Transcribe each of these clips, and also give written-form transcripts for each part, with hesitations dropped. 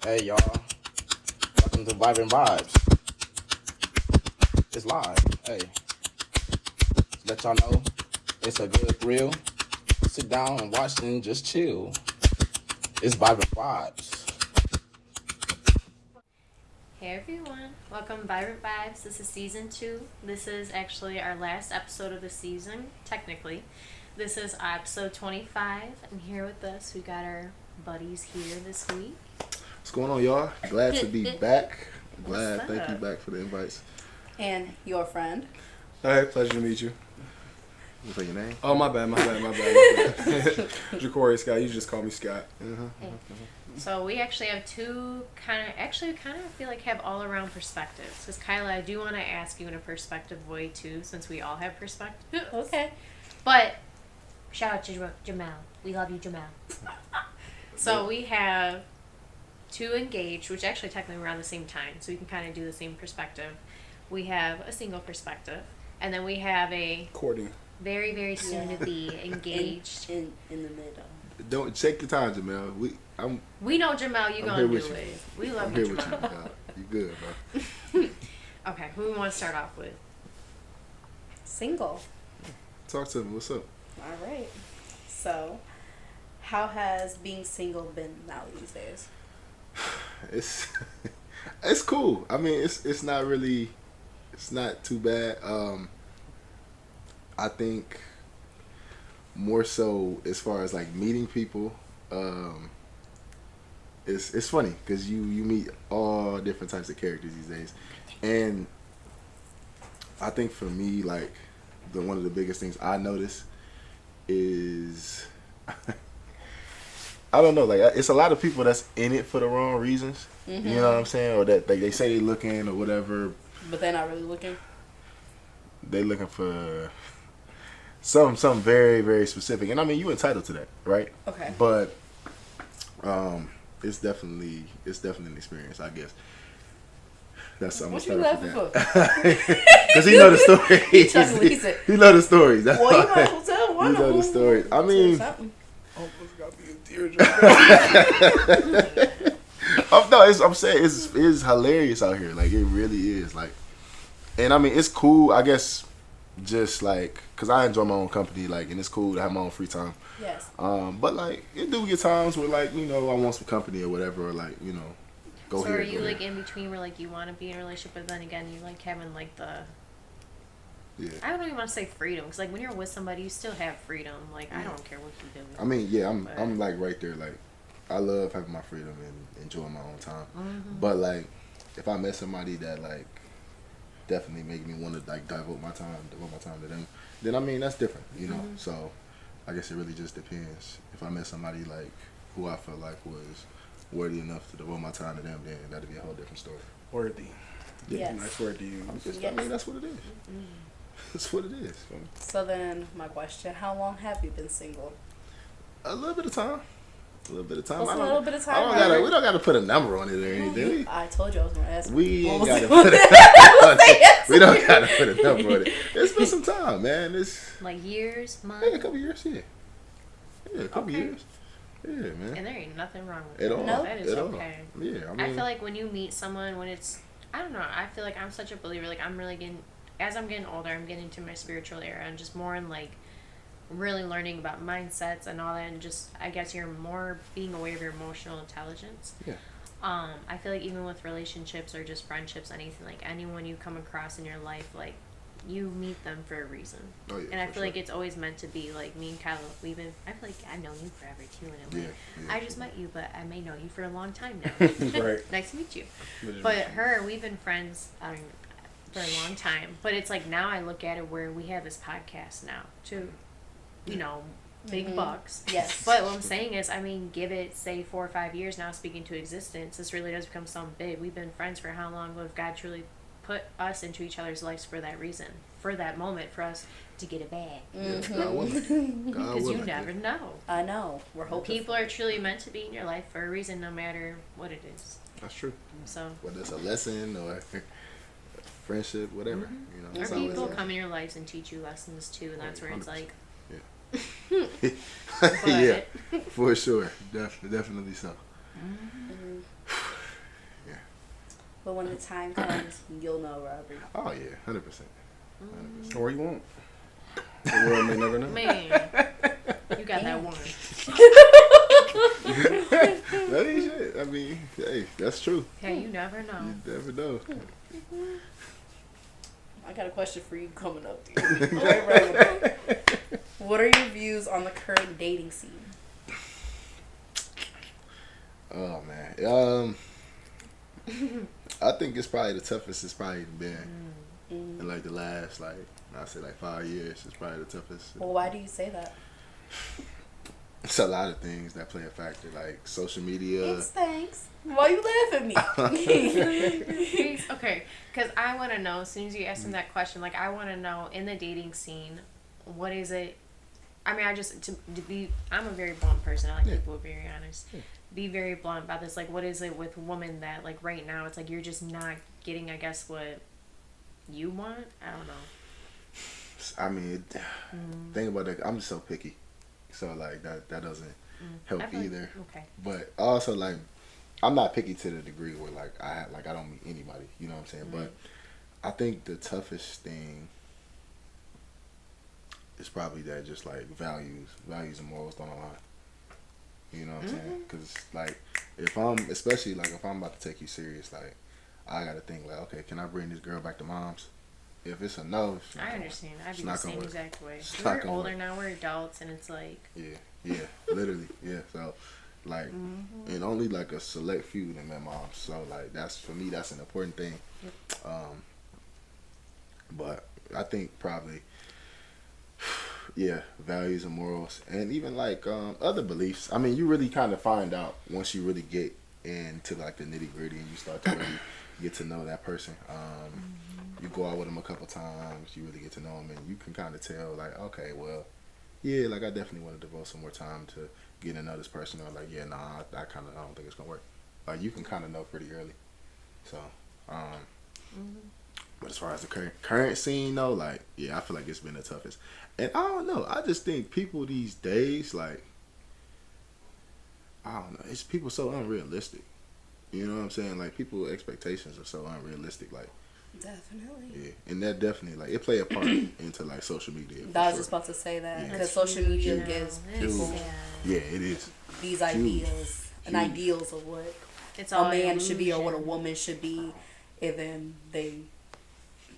Hey y'all, welcome to Vibrant Vibes. It's live. Hey, let y'all know it's a good reel. Sit down and watch and just chill. It's Vibrant Vibes. Hey everyone, welcome Vibrant Vibes. This is season 2. This is actually our last episode of the season, technically. This is episode 25, and here with us we got our buddies here this week. What's going on, y'all? Glad to be back. What's Thank up? you back for the invites. And your friend. Hey, pleasure to meet you. What's your name? Oh, my bad. Ja'Cory Scott, you just call me Scott. Hey. So we actually have two kind of feel like have all around perspectives. Because Kyla, I do want to ask you in a perspective way too, since we all have perspectives. Okay. But shout out to Jamal. We love you, Jamal. So we have two engaged, which actually technically around the same time, so we can kind of do the same perspective. We have a single perspective, and then we have a Courtney. very, very soon to be engaged. In the middle. Don't take your time, Jamel. We know Jamal, you I'm gonna here do with you. it. We love I'm you, here with you. Jamal. Dog. You good, bro? Okay, who we want to start off with? Single. Talk to me. What's up? All right. So, how has being single been now these days? It's it's cool. I mean, it's not really, it's not too bad. I think more so as far as like meeting people. It's funny because you meet all different types of characters these days, and I think for me, like one of the biggest things I notice is I don't know, like it's a lot of people that's in it for the wrong reasons. Mm-hmm. You know what I'm saying, or that they say they looking or whatever. But they're not really looking. They looking for something very, very specific, and I mean you entitled to that, right? Okay. But it's definitely an experience, I guess. That's I'm What gonna you start laughing with for? that. Because he know the stories. He chuckling, he said- He know the stories. That's Well, you why. might as well tell one You of know the them. stories. I Say mean, something. Almost got me a tearjerker. I'm saying it's hilarious out here. Like it really is. Like, and I mean it's cool. I guess just like because I enjoy my own company. Like, and it's cool to have my own free time. Yes. But like it do get times where like I want some company or whatever. Or like go So here. are you go like there. in between where like you want to be in a relationship, but then again you like having like the Yeah. I don't even want to say freedom, because like when you're with somebody you still have freedom. Like I don't care what you do. I mean, yeah, But- I'm like right there. Like, I love having my freedom and enjoying my own time. Mhm. But like, if I met somebody that like definitely make me want to like devote my time to them, then I mean that's different, Mhm. So I guess it really just depends. If I met somebody like who I felt like was worthy enough to devote my time to them, then that'd be a whole different story. Worthy. Yes. Nice word to use. I mean, that's what it is. Mm-hmm. That's what it is. So then, my question: how long have you been single? A little bit of time. A little bit of time. What's I a don't- little bit of time, I don't Robert? gotta. We don't gotta put a number on it or anything. I told you I was going to ask. We What ain't was gotta it? put a number on it. We don't gotta put a number on it. It's been some time, man. It's Like years, a months, couple years, yeah. Yeah, a couple Okay. years. Yeah, man. and there ain't nothing wrong with At that. all. No. That is At all. okay. Yeah, I mean, I feel like when you meet someone, when it's, I don't know, I feel like I'm such a believer. Like, I'm really getting, as I'm getting older, I'm getting into my spiritual era and just more in, like, really learning about mindsets and all that. And just, I guess you're more being aware of your emotional intelligence. Yeah. I feel like even with relationships or just friendships, anything, like, anyone you come across in your life, like, you meet them for a reason. Oh, yeah, And I for feel like sure. it's always meant to be. Like, me and Kyle, I feel like I've known you forever, too, in a way. Yeah, I just met you, but I may know you for a long time now. Right. Nice to meet you. But her, we've been friends for a long time. But it's like now I look at it where we have this podcast now, too. Big Mhm. bucks. Yes. But what I'm saying is, I mean, give it, say, 4 or 5 years now speaking to existence. This really does become something big. We've been friends for how long? But God truly put us into each other's lives for that reason. For that moment, for us to get it back. Mm-hmm. God willing. God Because you willing. never know. I know. We're hoping. People are truly meant to be in your life for a reason, no matter what it is. That's true. So, Whether it's a lesson or friendship, whatever. or It's always people a- come in your lives and teach you lessons too, and that's where it's 100%. like, yeah, for sure. Definitely so. Mhm. But when the time comes, you'll know, Robert. Oh yeah, 100%. Or you won't. The world may never know. Man, you got that one. That ain't shit. I mean, hey, that's true. Yeah, you never know. You never know. I got a question for you coming up, dude. Right. What are your views on the current dating scene? Oh man. I think it's probably the toughest it's probably been in like the last I say 5 years. It's probably the toughest. Well, why do you say that? It's a lot of things that play a factor, like social media. It's thanks. Why you laugh at me? Okay, because I want to know, as soon as you ask him that question, like, I want to know, in the dating scene, what is it? I mean, I'm a very blunt person. I like people who are very honest. Yeah. Be very blunt about this. Like, what is it with women that, like, right now, it's like you're just not getting, I guess, what you want? I don't know. I mean, think about it. I'm just so picky. So, like, that doesn't help either. Okay. But also, like, I'm not picky to the degree where, like, I don't meet anybody. You know what I'm saying? But I think the toughest thing is probably that just, like, values and morals don't align. You know what I'm saying? Because, like, if I'm about to take you serious, like, I got to think, like, okay, can I bring this girl back to mom's? If it's a no, I understand. I'd be the same exact way. It's We're older now. We're adults, and it's like yeah, literally, yeah. So, like, and only like a select few that met moms. So, like, for me, that's an important thing. Yep. But I think probably, yeah, values and morals, and even like other beliefs. I mean, you really kind of find out once you really get into like the nitty gritty, and you start to really get to know that person. You go out with them a couple times, you really get to know them, and you can kind of tell, like, okay, well, yeah, like, I definitely want to devote some more time to getting to know this person, or like, yeah, nah, I don't think it's gonna work. Like, you can kind of know pretty early. So, but as far as the current scene, though, like, yeah, I feel like it's been the toughest. And I don't know, I just think people these days, like, I don't know, it's people so unrealistic. You know what I'm saying? Like, people's expectations are so unrealistic, like. Definitely. Yeah, and that definitely, like, it play a part into, like, social media. I was just about to say that, because social media gives people yeah, it is. these ideas and ideals of what it's all a man illusion. should be or what a woman should be, and then they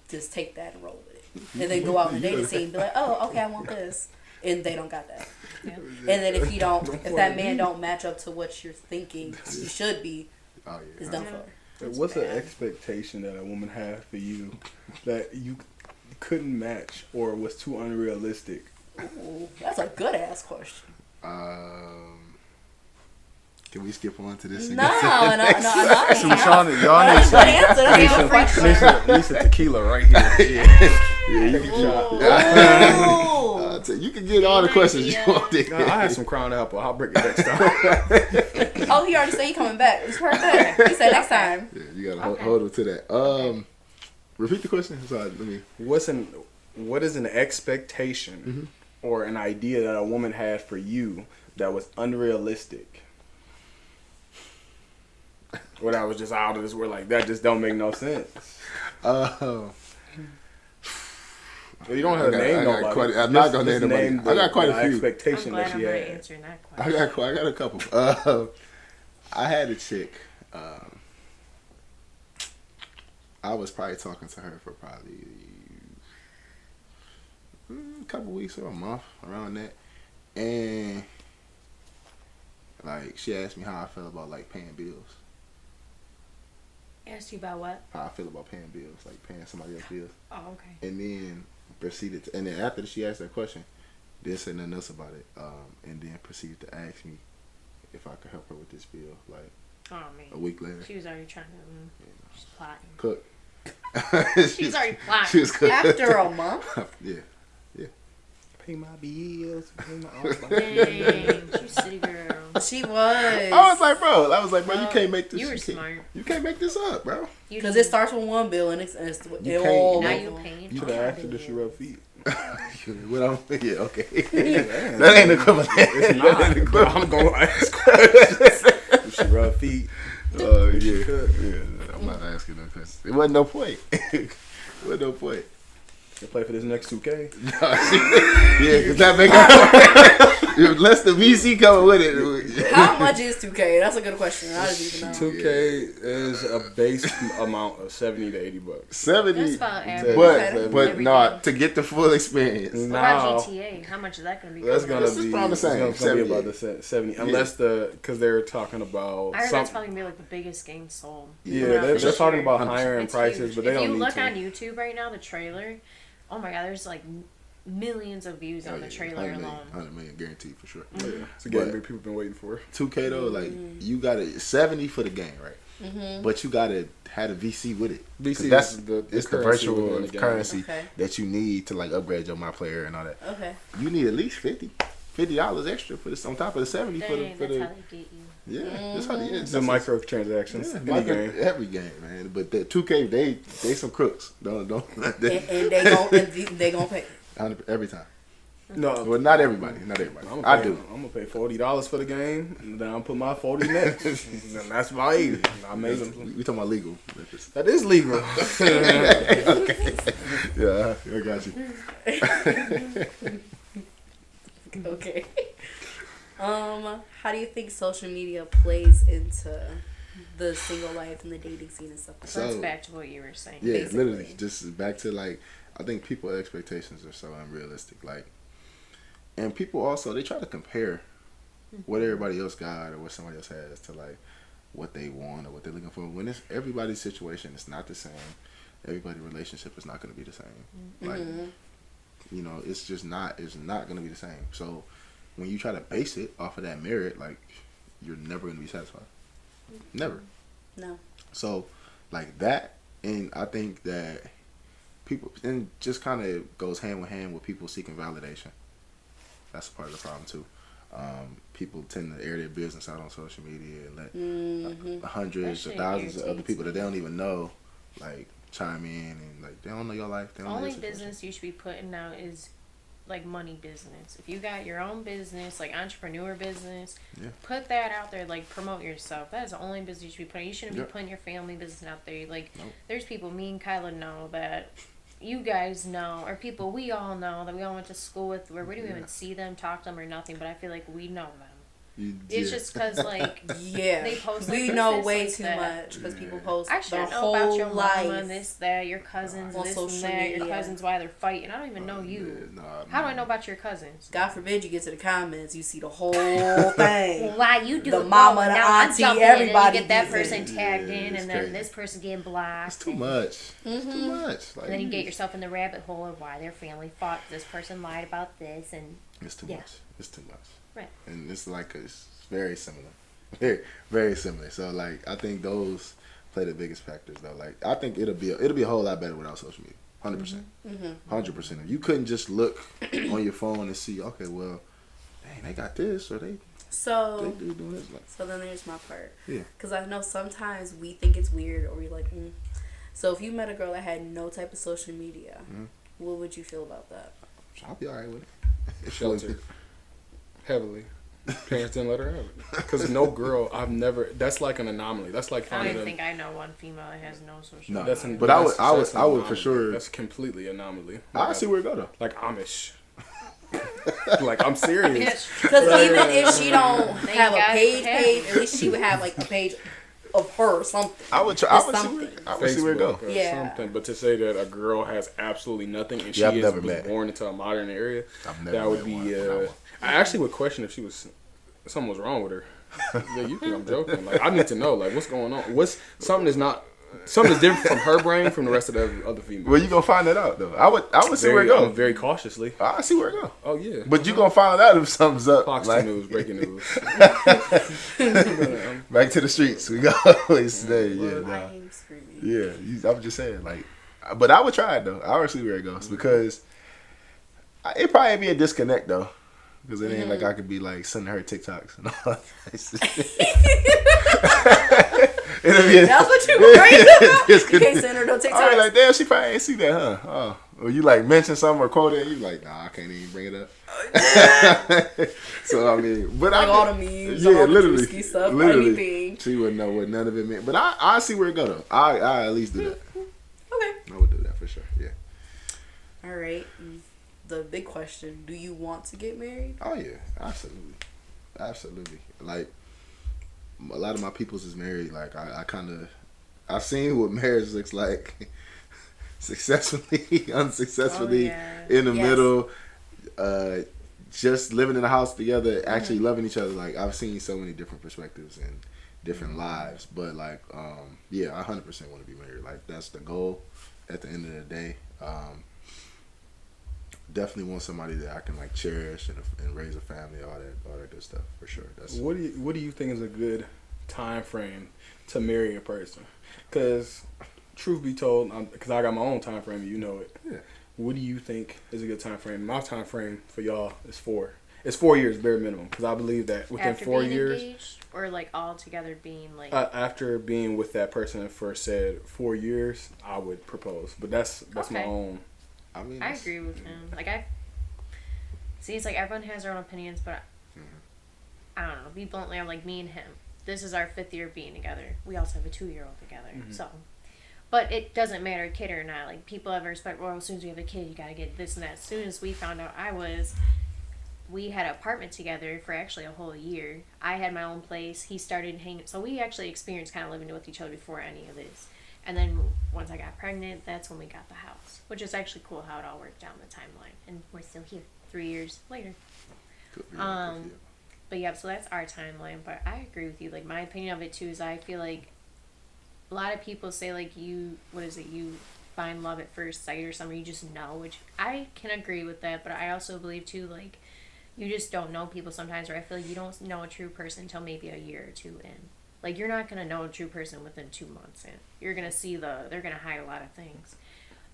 just take that and roll with it. And then go out in the dating scene and be like, oh, okay, I want this. And they don't got that. Yeah. And then if that man don't match up to what you're thinking you should be, it's done for. What's an expectation that a woman has for you that you couldn't match or was too unrealistic? Ooh, that's a good ass question. Can we skip on to this? No. So y'all need some tequila right here. Yeah, you can try. You can get all the questions you want. I had some Crown Apple. I'll bring it next time. Oh, he already said he coming back. It's perfect. He said next time. Yeah, you gotta hold him to that. Repeat the question. Sorry, What is an expectation or an idea that a woman had for you that was unrealistic? Or that was just out of this world, like that just don't make no sense. Well, you don't have to name nobody. I'm not gonna name nobody. I got quite a few. I'm glad I'm not answering that question. I got a couple. I had a chick. I was probably talking to her for probably a couple weeks or a month, around that, and like she asked me how I felt about like paying bills. Asked you about what? How I feel about paying bills, like paying somebody else's bills. Oh, okay. And then and then after she asked that question, didn't say nothing else about it, and then proceeded to ask me if I could help her with this bill, like a week later. She was already trying to, she's plotting. Cook. She's already plotting. She was cooking. After a month? Yeah. Pay my bills. Dang, she's a city girl. She was. I was like, bro, you can't make this. You were smart. You can't make this up, bro. Because it starts with one bill and it's You all. Now you paying. You could have asked her if she rub feet. Yeah, okay. That ain't equivalent. It's not. I'm going to ask questions. If she rub feet. Yeah. I'm not asking them because it wasn't no point. It wasn't no point. You play for this next 2K. Yeah, because that make unless the VC coming with it. How much is 2K? That's a good question. I don't even know. 2K is a base amount of $70 to $80. 70, That's about average. but Everything. no, to get the full experience. What Nah. about GTA? How much is that going to be? That's gonna This is be probably the same, It's gonna be 70. about the 70, unless because they're talking about. I heard some- that's probably going to be like the biggest game sold. Yeah, Around they're this talking year. about higher in It's prices, huge. but they if don't you need look to. on YouTube right now, the trailer, oh my god, there's like millions of views on the trailer 100 million, alone. 100 million guaranteed for sure. Yeah, it's a game But- that people been waiting for. 2K though, like you got to 70 for the game, right? But you got to have a VC with it. 'Cause VC that's is the it's the currency virtual within the game. currency Okay. that you need to like upgrade your my player and all that. Okay. You need at least $50 extra for this on top of the 70 Dang, for that's the how they get you. yeah. That's how they The microtransactions. yeah, Any game. every game, man. But the 2K they some crooks. Don't And they gonna pay. every time. No, Well, not everybody. Not everybody. I do. I'm gonna pay $40 for the game, and then I'll put my 40 next, and that's about 80. I made them. We talking about legal. That is legal. Yeah, I got you. Okay. How do you think social media plays into the single life and the dating scene and stuff like that? So that's So- back to what you were saying. Yeah, Basically. literally. Just back to like, I think people's expectations are so unrealistic. Like, and people also they try to compare what everybody else got or what somebody else has to like what they want or what they're looking for. When it's everybody's situation, it's not the same. Everybody's relationship is not going to be the same. Like, you know, it's just not. It's not going to be the same. So when you try to base it off of that merit, like, you're never going to be satisfied. Never. No. So, like that, and I think that people, and just kind of goes hand in hand with people seeking validation. That's part of the problem too. People tend to air their business out on social media and let hundreds That or shit thousands of other irritates people me. that they don't even know, like, chime in and like they don't know your life. They The don't know only your situation. business you should be putting out is like money business. If you got your own business, like entrepreneur business, Yeah. put that out there. Like promote yourself. That is the only business you should be putting. You shouldn't Yeah. be putting your family business out there. Like Nope. there's people me and Kyla know that you guys know, or people we all know that we all went to school with, where we don't even see them, talk to them, or nothing. But I feel like we know them. It's Yeah. just because like Yeah. They post, we like, know this, way like too that. much because people post I should their know whole about your life. mama, this, that, your cousins, On this social and that, your media. cousins, why they're fighting. I don't even know you. Nah, How do I know about your cousins? God forbid you get to the comments, you see the whole thing. Why you do The it? mama, Oh, the now I'm auntie, jumping in and everybody you get that gets person it. tagged Yeah, in, it's and then crazy. this person getting blocked. It's too and- much. It's too much. Like, And then you get yourself in the rabbit hole of why their family fought. This person lied about this, and It's too Yeah. much. It's too much. Right. And it's like it's very similar. Very, very similar. So like I think those play the biggest factors though. Like I think it'll be a whole lot better without social media. 100%. 100%. If you couldn't just look on your phone and see, okay, well, dang, they got this or they So, doing this. Like, so then there's my part. Yeah. Because I know sometimes we think it's weird or we're like, So if you met a girl that had no type of social media, what would you feel about that? I'll be alright with it. Sheltered. Heavily. Parents didn't let her have it. Because no girl, that's like an anomaly. That's like I don't finding even a, think I know one female that has no social. No. that's an, But I would- that's- I would- that's an I would for anomaly. sure- That's completely anomaly. I see where it go though. Like Amish. Like, I'm serious. Bitch. Because even if she don't They have a got page, it. at least she would have like a page of her or something. I would try. I Just would see something. where. I would see where it go. Facebook or Yeah. something. But to say that a girl has absolutely nothing and she Yeah, I've is never was met. born into a modern area, I've never that would met be. one. Not one. I actually would question if something was wrong with her. Yeah, you think I'm joking? Like, I need to know, like, what's going on? Something is different from her brain from the rest of the other females. Well, you gonna find that out though. I would see where it go. Very cautiously. I see where it go. Oh yeah. But you gonna find out if something's up. Fox Like, News, breaking news. back to the streets. We go. It's there. Yeah, nah. I am screaming. Yeah. I'm just saying, like, but I would try it though. I would see where it goes because it probably be a disconnect though. Because it ain't like I could be like sending her TikToks and all that. It'll be That's what you were worried about? You disconnect. can't send her no I was TikToks. like, damn, she probably ain't see that, huh? Oh, Or you like mention something or quote it, and you like, nah, I can't even bring it up. So I mean, but Like I all the memes, all the literally, Drewski stuff, literally, anything. she wouldn't know what none of it meant. But I see where it go though. I at least do that. Okay. I would do that for sure. Yeah. All right. The big question: do you want to get married? Oh yeah, absolutely, absolutely. Like a lot of my peoples is married. Like I kind of I've seen what marriage looks like. Successfully, unsuccessfully, in the Yes. middle, just living in a house together, actually loving each other. Like I've seen so many different perspectives and different lives, but like, yeah, I 100% want to be married. Like that's the goal. At the end of the day, definitely want somebody that I can like cherish and raise a family, all that good stuff for sure. That's What do you think is a good time frame to marry a person? Because truth be told, because I got my own time frame, you know it. Yeah. What do you think is a good time frame? My time frame for y'all is 4. It's 4 years bare minimum, because I believe that within After 4 being years, engaged, or like all together being like. after being with that person for said 4 years, I would propose. But that's my Okay. own. I mean, I agree with him. Like see, it's like everyone has their own opinions, but I don't know. Be bluntly, I'm like me and him. This is our 5th year being together. We also have a 2-year-old together, so. But it doesn't matter, kid or not. Like people have respect. Well, as soon as we have a kid, you gotta get this and that. As soon as we found out, we had an apartment together for actually a whole year. I had my own place. He started hanging. So we actually experienced kind of living with each other before any of this. And then once I got pregnant, that's when we got the house, which is actually cool how it all worked out in the timeline. And we're still here 3 years later. But yeah, so that's our timeline. But I agree with you. Like my opinion of it too is I feel like a lot of people say like you find love at first sight or something, you just know, which I can agree with that. But I also believe too, like you just don't know people sometimes, or I feel like you don't know a true person until maybe a year or 2 in. Like you're not gonna know a true person within 2 months in. You're gonna see they're gonna hide a lot of things.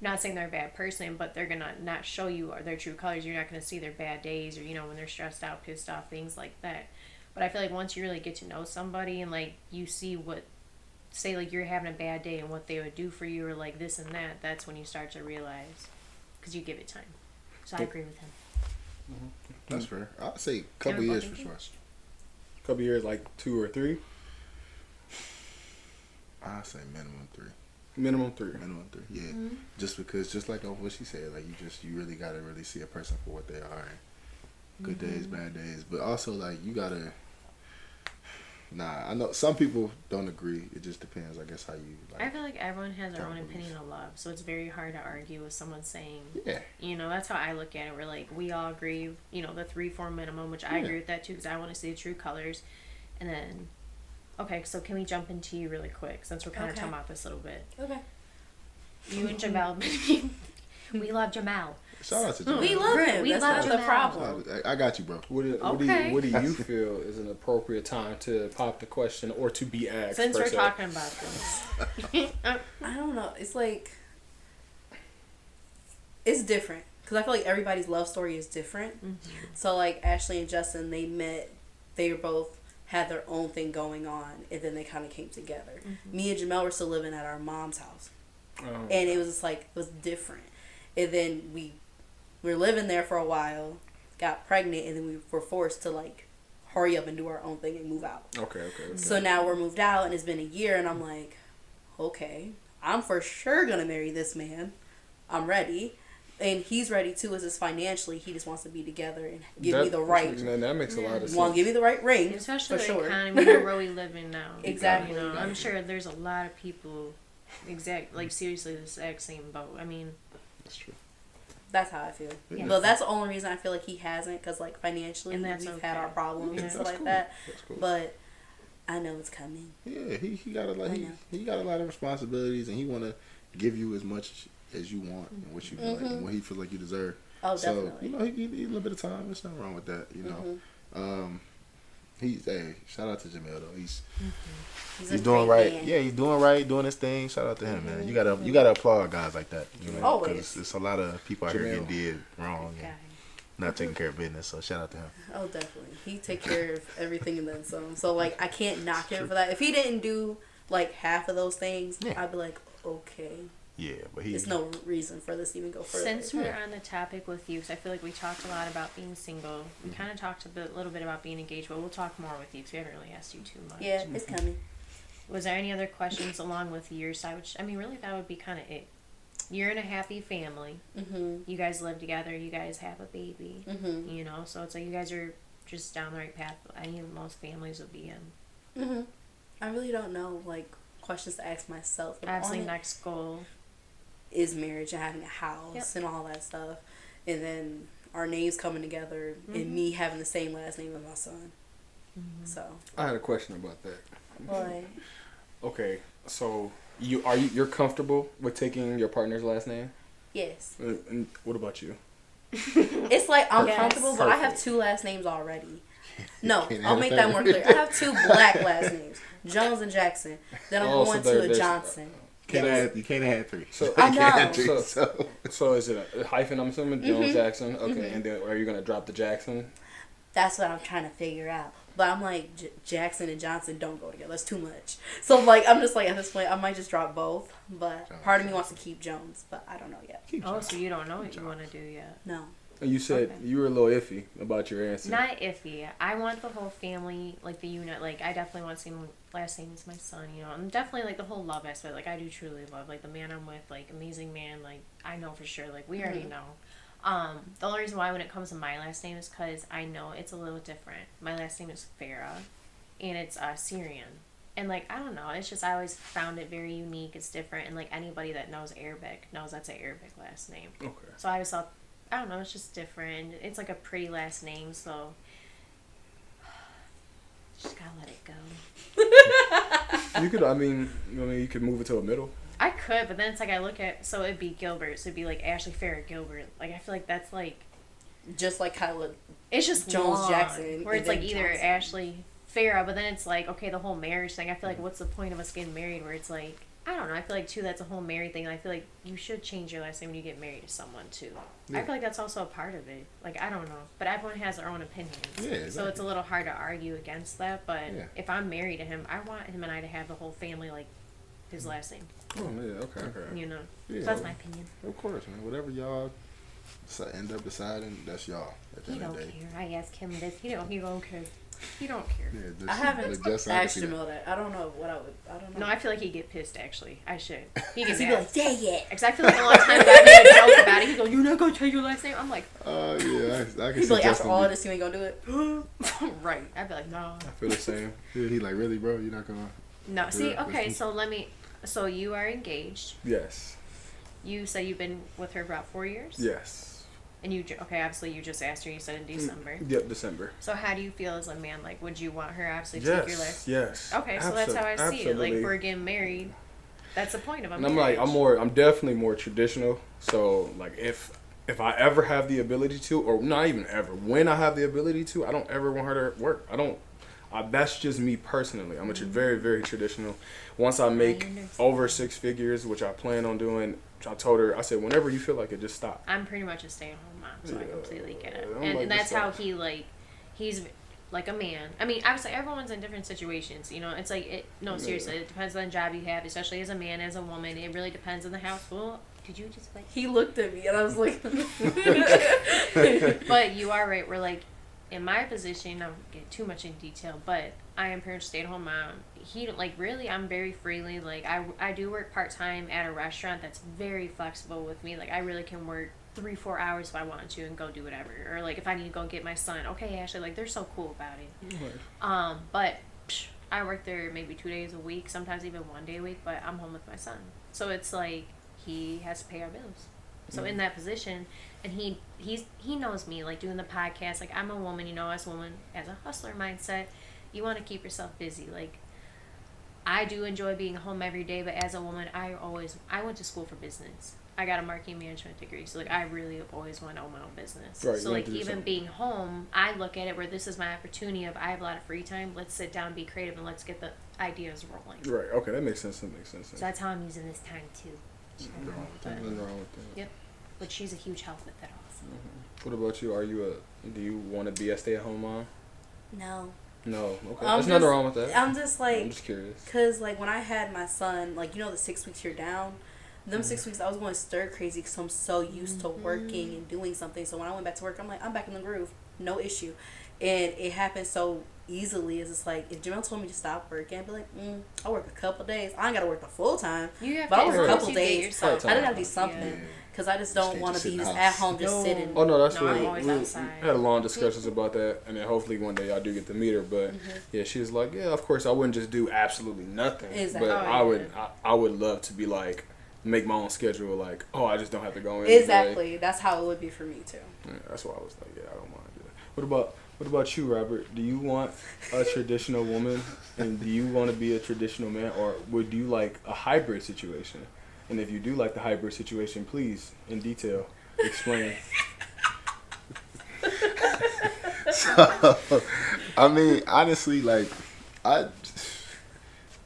Not saying they're a bad person, but they're gonna not show you their true colors. You're not gonna see their bad days, or when they're stressed out, pissed off, things like that. But I feel like once you really get to know somebody and like you see say like you're having a bad day and what they would do for you or like this and that, that's when you start to realize, because you give it time. So I agree with him. That's fair. I'd say a couple years for sure. Couple years, like 2 or 3. I'd say minimum 3. Minimum 3. Minimum 3. Yeah. Just because, just like what she said, like you really gotta really see a person for what they are. Good days, bad days, but also like you gotta. Nah, I know some people don't agree. It just depends, I guess, how you like. I feel like everyone has their own Don't believe. opinion of love, so it's very hard to argue with someone saying, Yeah. That's how I look at it. We're like, we all agree, the 3-4 minimum, which I agree with that too, because I want to see the true colors. And then, okay, so can we jump into you really quick, since we're kind of talking about this a little bit? Okay. You and Jamal, we love Jamal. Shout out to Jamal. We love him. We That's love not the Jamal. problem. I got you, bro. What do Okay. you feel is an appropriate time to pop the question or to be asked? Since per we're se? talking about this. I don't know. It's like it's different because I feel like everybody's love story is different. So like Ashley and Justin, they met. They were both had their own thing going on, and then they kind of came together. Me and Jamel were still living at our mom's house, and it was just like it was different. And then we were living there for a while, got pregnant, and then we were forced to like hurry up and do our own thing and move out. Okay. So now we're moved out, and it's been a year, and I'm like, okay, I'm for sure gonna marry this man. I'm ready, and he's ready too. As is financially, he just wants to be together and give me the right. That makes a lot of sense. Want to give me the right ring, Especially for the sure. economy where we live in now. Exactly. I'm sure there's a lot of people seriously the exact same boat. I mean, That's true. That's how I feel. Yeah. But that's the only reason I feel like he hasn't, because like financially, And that's we've had okay. our problems Yeah. and stuff That's like cool. that. That's cool. But I know it's coming. Yeah, he got a lot. I know. He got a lot of responsibilities, and he want to give you as much as you want and what you feel like and what he feels like you deserve. Oh, So definitely. he need a little bit of time. There's nothing wrong with that. Shout out to Jamel though. He's a doing great right. man. Yeah, he's doing right, doing his thing. Shout out to him, man. You gotta applaud guys like that. Always. Because it's a lot of people out here Jamel. getting did wrong guy. and not taking care of business. So shout out to him. Oh, definitely. He take care of everything and then some. So like I can't knock him for that. If he didn't do like half of those things, Yeah. I'd be like, okay, Yeah, but he. There's no reason for this to even go further. Since we're on the topic with you, because I feel like we talked a lot about being single. We kind of talked a little bit about being engaged, but we'll talk more with you because we haven't really asked you too much. Yeah, it's coming. Was there any other questions along with your side? Which, I mean, really, that would be kind of it. You're in a happy family. Mhm. You guys live together. You guys have a baby. Mhm. You know, so it's like you guys are just down the right path. I mean, most families would be in. Mhm. I really don't know like questions to ask myself. The Obviously, only next goal. is marriage and having a house and all that stuff, and then our names coming together and me having the same last name as my son. So. I had a question about that. Boy. Okay, so you're comfortable with taking your partner's last name? Yes. And what about you? It's like I'm Yes. comfortable, but I have Perfect. 2 last names already. No, Can't I'll have make a that third. more clear. I have 2 black last names, Jones and Jackson. Then I'm Oh, so going there- to a there's- Johnson. You can't have 3. So I You can't have know. 3, So- so. so is it a hyphen? I'm assuming Jones Jackson. Okay, and then are you gonna drop the Jackson? That's what I'm trying to figure out. But I'm like, Jackson and Johnson don't go together. That's too much. So like, I'm just like, at this point, I might just drop both. But part of me wants to keep Jones, but I don't know yet. Oh, so you don't know what you want to do yet? No. And you said Okay. you were a little iffy about your answer. Not iffy. I want the whole family, like the unit. Like I definitely want the same last name as my son. You know, I'm definitely like the whole love aspect. Like I do truly love like the man I'm with. Like amazing man. Like I know for sure. Like we already know. The only reason why when it comes to my last name is because I know it's a little different. My last name is Farah, and it's Syrian. And like I don't know, it's just I always found it very unique. It's different, and like anybody that knows Arabic knows that's an Arabic last name. Okay. So I always thought, I don't know, it's just different. It's like a pretty last name, so just gotta let it go. You could. I mean, you could move it to a middle. I could, but then it's like I look at, so it'd be Gilbert, so it'd be like Ashley Farrah Gilbert. Like I feel like that's like, Just like Kyla. it's just Jones long, Jackson, where and it's like then either Johnson. Ashley Farrah, but then it's like, okay, the whole marriage thing. I feel like what's the point of us getting married? Where it's like, I don't know. I feel like too that's a whole married thing. And I feel like you should change your last name when you get married to someone too. I feel like that's also a part of it. Like I don't know, but everyone has their own opinions. Yeah, So it's exactly. a little hard to argue against that. But Yeah. if I'm married to him, I want him and I to have the whole family like his last name. Oh yeah. Okay. You know, Yeah. so that's my opinion. Of course, man. Whatever y'all end up deciding, that's y'all. At the He end of don't the day. care. I asked him this. He don't care. He don't care. Yeah, just, I haven't just so I can asked see him that. all that. I don't know what I would. I don't know. No, I feel like he'd get pissed. Actually, I should. He gets He'd be like, mad. dang it. Because I feel like a lot of times I made a joke about it. He go, "You're not gonna change your last name." I'm like, Yeah, I can He'd see be like, after Justin. all this, you ain't gonna do it? right. I'd be like, no. I feel the same. Yeah, he like, really, bro? You're not gonna. No. See, Yeah, okay. that's- So let me. So you are engaged. Yes. You said you've been with her for about 4 years. Yes. And you okay? Obviously, you just asked her. You said in December. Yep. December. So how do you feel as a man? Like, would you want her obviously to take your last? Yes. Okay, so that's how I see it. Like, Absolutely. if we're getting married, that's the point of a And I'm marriage. like, I'm definitely more traditional. So like, if I ever have the ability to, or not even ever, when I have the ability to, I don't ever want her to work. I don't. That's just me personally. I'm very, very traditional. Once I make understand. over 6 figures, which I plan on doing, I told her, I said, whenever you feel like it, just stop. I'm pretty much a stay-at-home mom, so I Yeah, completely get it. I'm And, like and that's this how stuff. he he's like a man. I mean, obviously everyone's in different situations. You know, it's like seriously, it depends on the job you have, especially as a man, as a woman. It really depends on the household. Did you just like? He looked at me and I was like, But you are right. We're like, in my position, I don't get too much in detail, but I am pretty much stay-at-home mom. He like really, I'm very freely like I do work part-time at a restaurant that's very flexible with me. Like I really can work 3-4 hours if I want to and go do whatever. Or like if I need to go get my son, okay, Ashley, like they're so cool about it. But I work there maybe 2 days a week, sometimes even 1 day a week, but I'm home with my son. So it's like he has to pay our bills. So in that position, and he knows me, like doing the podcast, like I'm a woman, you know, as a woman, as a hustler mindset, you want to keep yourself busy. Like I do enjoy being home every day, but as a woman, I went to school for business. I got a marketing management degree, so like I really have always wanted to own my own business. Right, So you like want to do even something. being home, I look at it where this is my opportunity of I have a lot of free time. Let's sit down, be creative, and let's get the ideas rolling. Right. Okay. That makes sense. So that's how I'm using this time too. Nothing wrong with that. Nothing wrong with that. Yep. But she's a huge help with that also. What about you? Do you want to be a stay-at-home mom? no. No. Okay. I'm There's nothing just- wrong with that. I'm just like, I'm just curious. because like when I had my son, like, you know, the 6 weeks you're down, them 6 weeks I was going stir crazy because I'm so used to working and doing something. So when I went back to work, I'm like, I'm back in the groove, no issue. And it happened so easily. It's just like, if Jamel told me to stop working, I'd be like, I'll work a couple days. I ain't gotta work the full time, You have but to, I'll as work a long as couple you get days. yourself I Yeah. gotta do something. Yeah. Because I just You don't can't want just to sit be in the just house. at home, just sitting. Oh no, that's No, what I'm always outside. had a long discussions about that, and then hopefully one day I do get to meet her. But yeah, she was like, yeah, of course I wouldn't just do absolutely nothing. Exactly. But Oh, I yeah. would, I would love to be like, make my own schedule. Like, oh, I just don't have to go in. today. Exactly. That's how it would be for me too. Yeah, that's why I was like, yeah, I don't mind doing that. What about you, Robert? Do you want a traditional woman, and do you want to be a traditional man, or would you like a hybrid situation? And if you do like the hybrid situation, please, in detail, explain. So, I mean, honestly, like,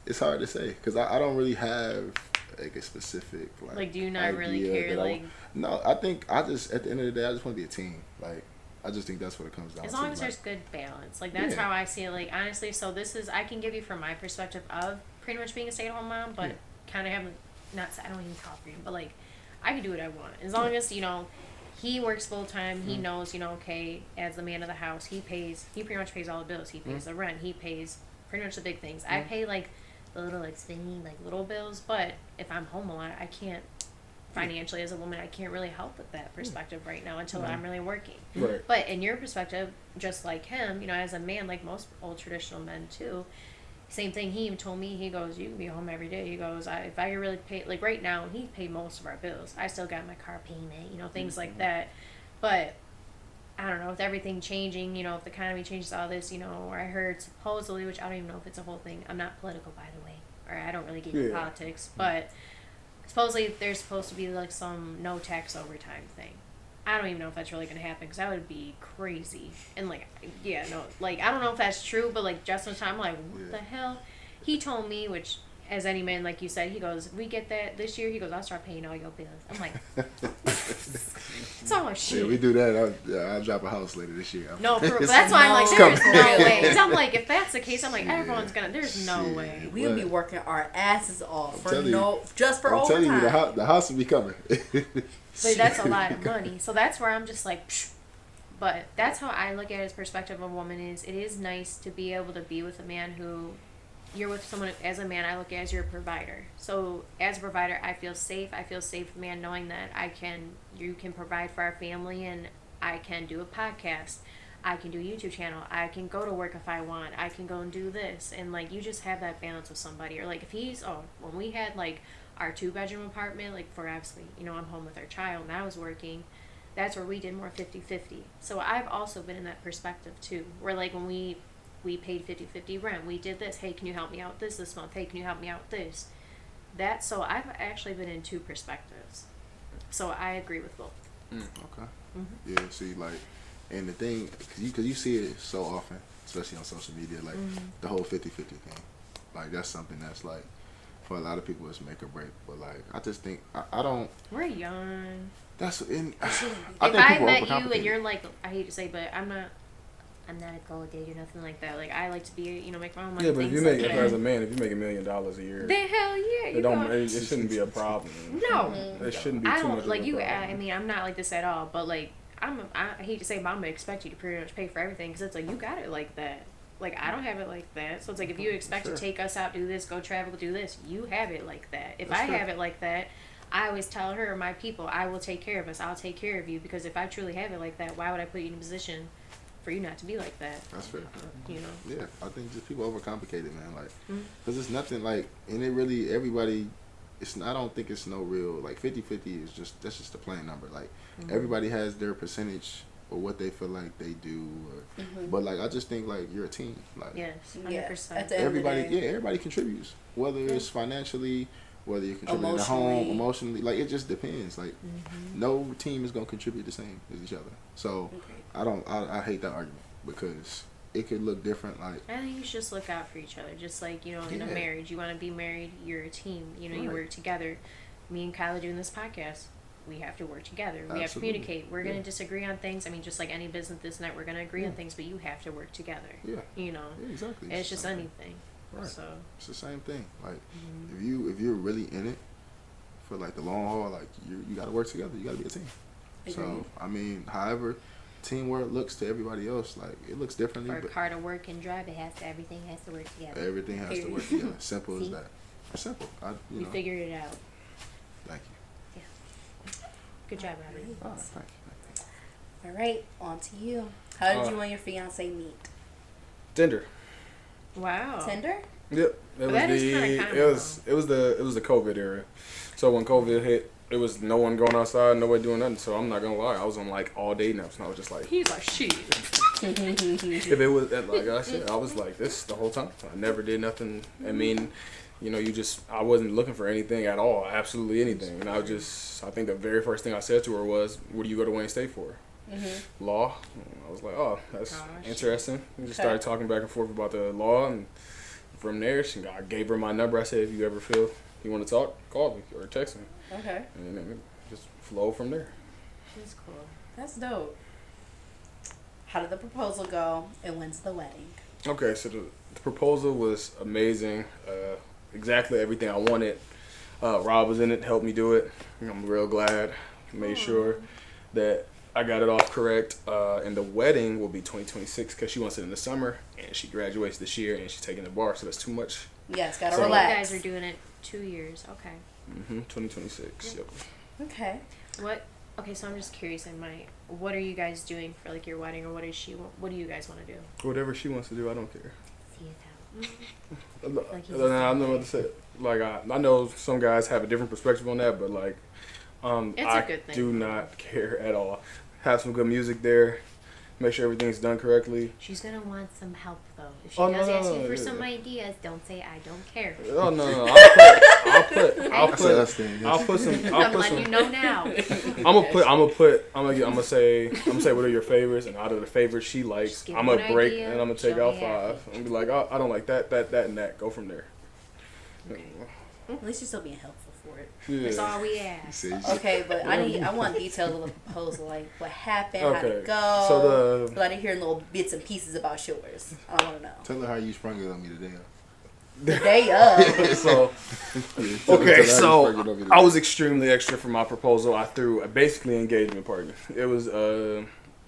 it's hard to say because I don't really have like a specific Like, do you not really idea care? that I Like, want. No, I think I just at the end of the day I just want to be a team. Like, I just think that's what it comes down as to. long as like, there's good balance. Like, that's Yeah. how I see it. Like, honestly, so this is, I can give you from my perspective of pretty much being a stay-at-home mom, but Yeah. kind of having, not, I don't even call freedom, but like, I can do what I want. As long as, you know, he works full-time, he knows, you know, okay, as the man of the house, he pretty much pays all the bills. He pays the rent, he pays pretty much the big things. I pay, like, the little, like, spending, like, little bills, but if I'm home a lot, I can't, financially as a woman, I can't really help with that perspective right now until I'm really working. Right. But in your perspective, just like him, you know, as a man, like most old traditional men too, same thing. He even told me, he goes, you can be home every day. He goes, if I really pay, like right now, he paid most of our bills. I still got my car payment, you know, things like that. But I don't know, with everything changing, you know, if the economy changes, all this, you know, or I heard supposedly, which I don't even know if it's a whole thing. I'm not political, by the way, or I don't really get into Yeah. politics, but supposedly there's supposed to be like some no tax overtime thing. I don't even know if that's really gonna happen because that would be crazy. And like, yeah, no, like I don't know if that's true, but like just in time, I'm like, what the hell? He told me, which as any man, like you said, he goes, we get that this year. He goes, I'll start paying all your bills. I'm like, it's all shit. Yeah, we do that. I'll drop a house later this year. No, but that's why I'm like, Come there's no way. 'Cause I'm like, if that's the case, I'm like, everyone's gonna. There's no Shit. way. We'll be But- working our asses off for telling you. just for I'm telling you, overtime. the house will be coming. But that's a lot of money. So that's where I'm just like, psh. But that's how I look at his perspective of a woman is it is nice to be able to be with a man who you're with someone as a man I look at as your provider. So as a provider I feel safe. I feel safe with a man knowing that you can provide for our family and I can do a podcast. I can do a YouTube channel. I can go to work if I want. I can go and do this. And like you just have that balance with somebody. Or like if when we had like our 2-bedroom apartment, like for obviously, you know, I'm home with our child and I was working, that's where we did more 50-50. So I've also been in that perspective too, where like when we paid 50-50 rent, we did this, hey, can you help me out with this month? Hey, can you help me out with this? So I've actually been in two perspectives. So I agree with both. Okay. Yeah. See, like, and the thing, because you see it so often, especially on social media, like the whole 50-50 thing. Like that's something that's like for a lot of people it's make or break. But like I just think I don't. We're young. That's in. If think I people met you overcomplicate and you're it. like, I hate to say, but I'm not a gold digger, nothing like that. Like I like to be, you know, make my own money. Yeah, but if things you make like if that. as a man, if you make $1 million a year, The hell yeah, it you don't. know. It shouldn't be a problem. No. It shouldn't be I too much don't like of a you. problem. I mean, I'm not like this at all. But like, I hate to say, but I'm gonna expect you to pretty much pay for everything because it's like you got it like that. Like I don't have it like that. So it's like if you expect Sure. to take us out, do this, go travel, do this, you have it like that. If That's I fair. have it like that, I always tell her, my people, I will take care of us. I'll take care of you because if I truly have it like that, why would I put you in a position for you not to be like that? That's fair. You know. Yeah, I think just people overcomplicate it, man. Like, because it's nothing like, and it really everybody. I don't think it's no real like 50-50 is just that's just a plain number. Like everybody has their percentage or what they feel like they do, or, but like I just think like you're a team. Like Yes, Yeah, 100%. at the end of the everybody, day. yeah, everybody contributes. Whether it's financially, whether you're contributing at home, emotionally, like it just depends. Like no team is gonna contribute the same as each other. So I hate that argument because it could look different. Like I think you should just look out for each other. Just like, you know, in a Yeah. marriage, you want to be married, you're a team. You know, you Right. work together. Me and Kyla doing this podcast, we have to work together. We have to Absolutely. communicate. We're going Yeah. to disagree on things. I mean, just like any business this night, we're going to agree on things, but you have to work together. yeah, You know, yeah, exactly. it's just Okay. anything. Right. So, It's the same thing. Like if you're really in it for like the long haul, like you got to work together. You got to be a team. So Agreed. I mean, however teamwork looks to everybody else, like it looks differently, For a but car to work and drive, everything has to work together. everything has to work together. Simple as See? that. Simple. You We know. figured it out. Thank you. Good job, Robert. Oh, thank you. All right, on to you. How did you and your fiance meet? Tinder. Wow. Tinder? Yep. But that is kinda common, it was the COVID era. So when COVID hit, it was no one going outside, nobody doing nothing. So I'm not gonna lie, I was on like all day naps, and I was just like, He's like, shit. if it was like I said, I was like this the whole time. I never did nothing. I mean, you know, I wasn't looking for anything at all, absolutely anything. And I think the very first thing I said to her was, "What do you go to Wayne State for?" Law. I was like, oh, that's Gosh. interesting. We just Okay. started talking back and forth about the law, and from there, I gave her my number. I said, if you ever feel you want to talk, call me or text me, Okay. and then it just flow from there. That's cool. That's dope. How did the proposal go, and when's the wedding? Okay, so the proposal was amazing. Exactly everything I wanted. Rob was in it, helped me do it. I'm real glad. Made sure that I got it off correct. And the wedding will be 2026 because she wants it in the summer, and she graduates this year, and she's taking the bar, so that's too much. Yes, gotta So- You relax. guys are doing it 2 years. Okay. 2026. Yep. Okay. Okay, so I'm just curious. What are you guys doing for like your wedding, or what do you guys want to do? Whatever she wants to do, I don't care. See it out. Like he's I'm not about to say. Like I know some guys have a different perspective on that, but like, It's a I good thing. do not care at all. Have some good music there. Make sure everything's done correctly. She's gonna want some help though. If she Oh, does no, ask no, you for yeah. some ideas, don't say I don't care. Oh no, That's us then. I'll Yes. put some. I'm letting you know now. I'm gonna say what are your favorites, and out of the favorites she Just likes, give I'm her gonna an break idea, and I'm gonna take she'll out be happy. 5. I'm gonna be like, oh, I don't like that, and that. Go from there. At least you're still being helpful for it. That's Yeah. all we ask. See, Okay, but I want details of the proposal, like what happened, how'd Okay. it go. So But I didn't hear little bits and pieces about yours. I want to know. tell her how you sprung it on me today. The day of. So Yeah, tell her okay, how you so sprung it on me I today. was extremely extra for my proposal. I threw a basically engagement party. It was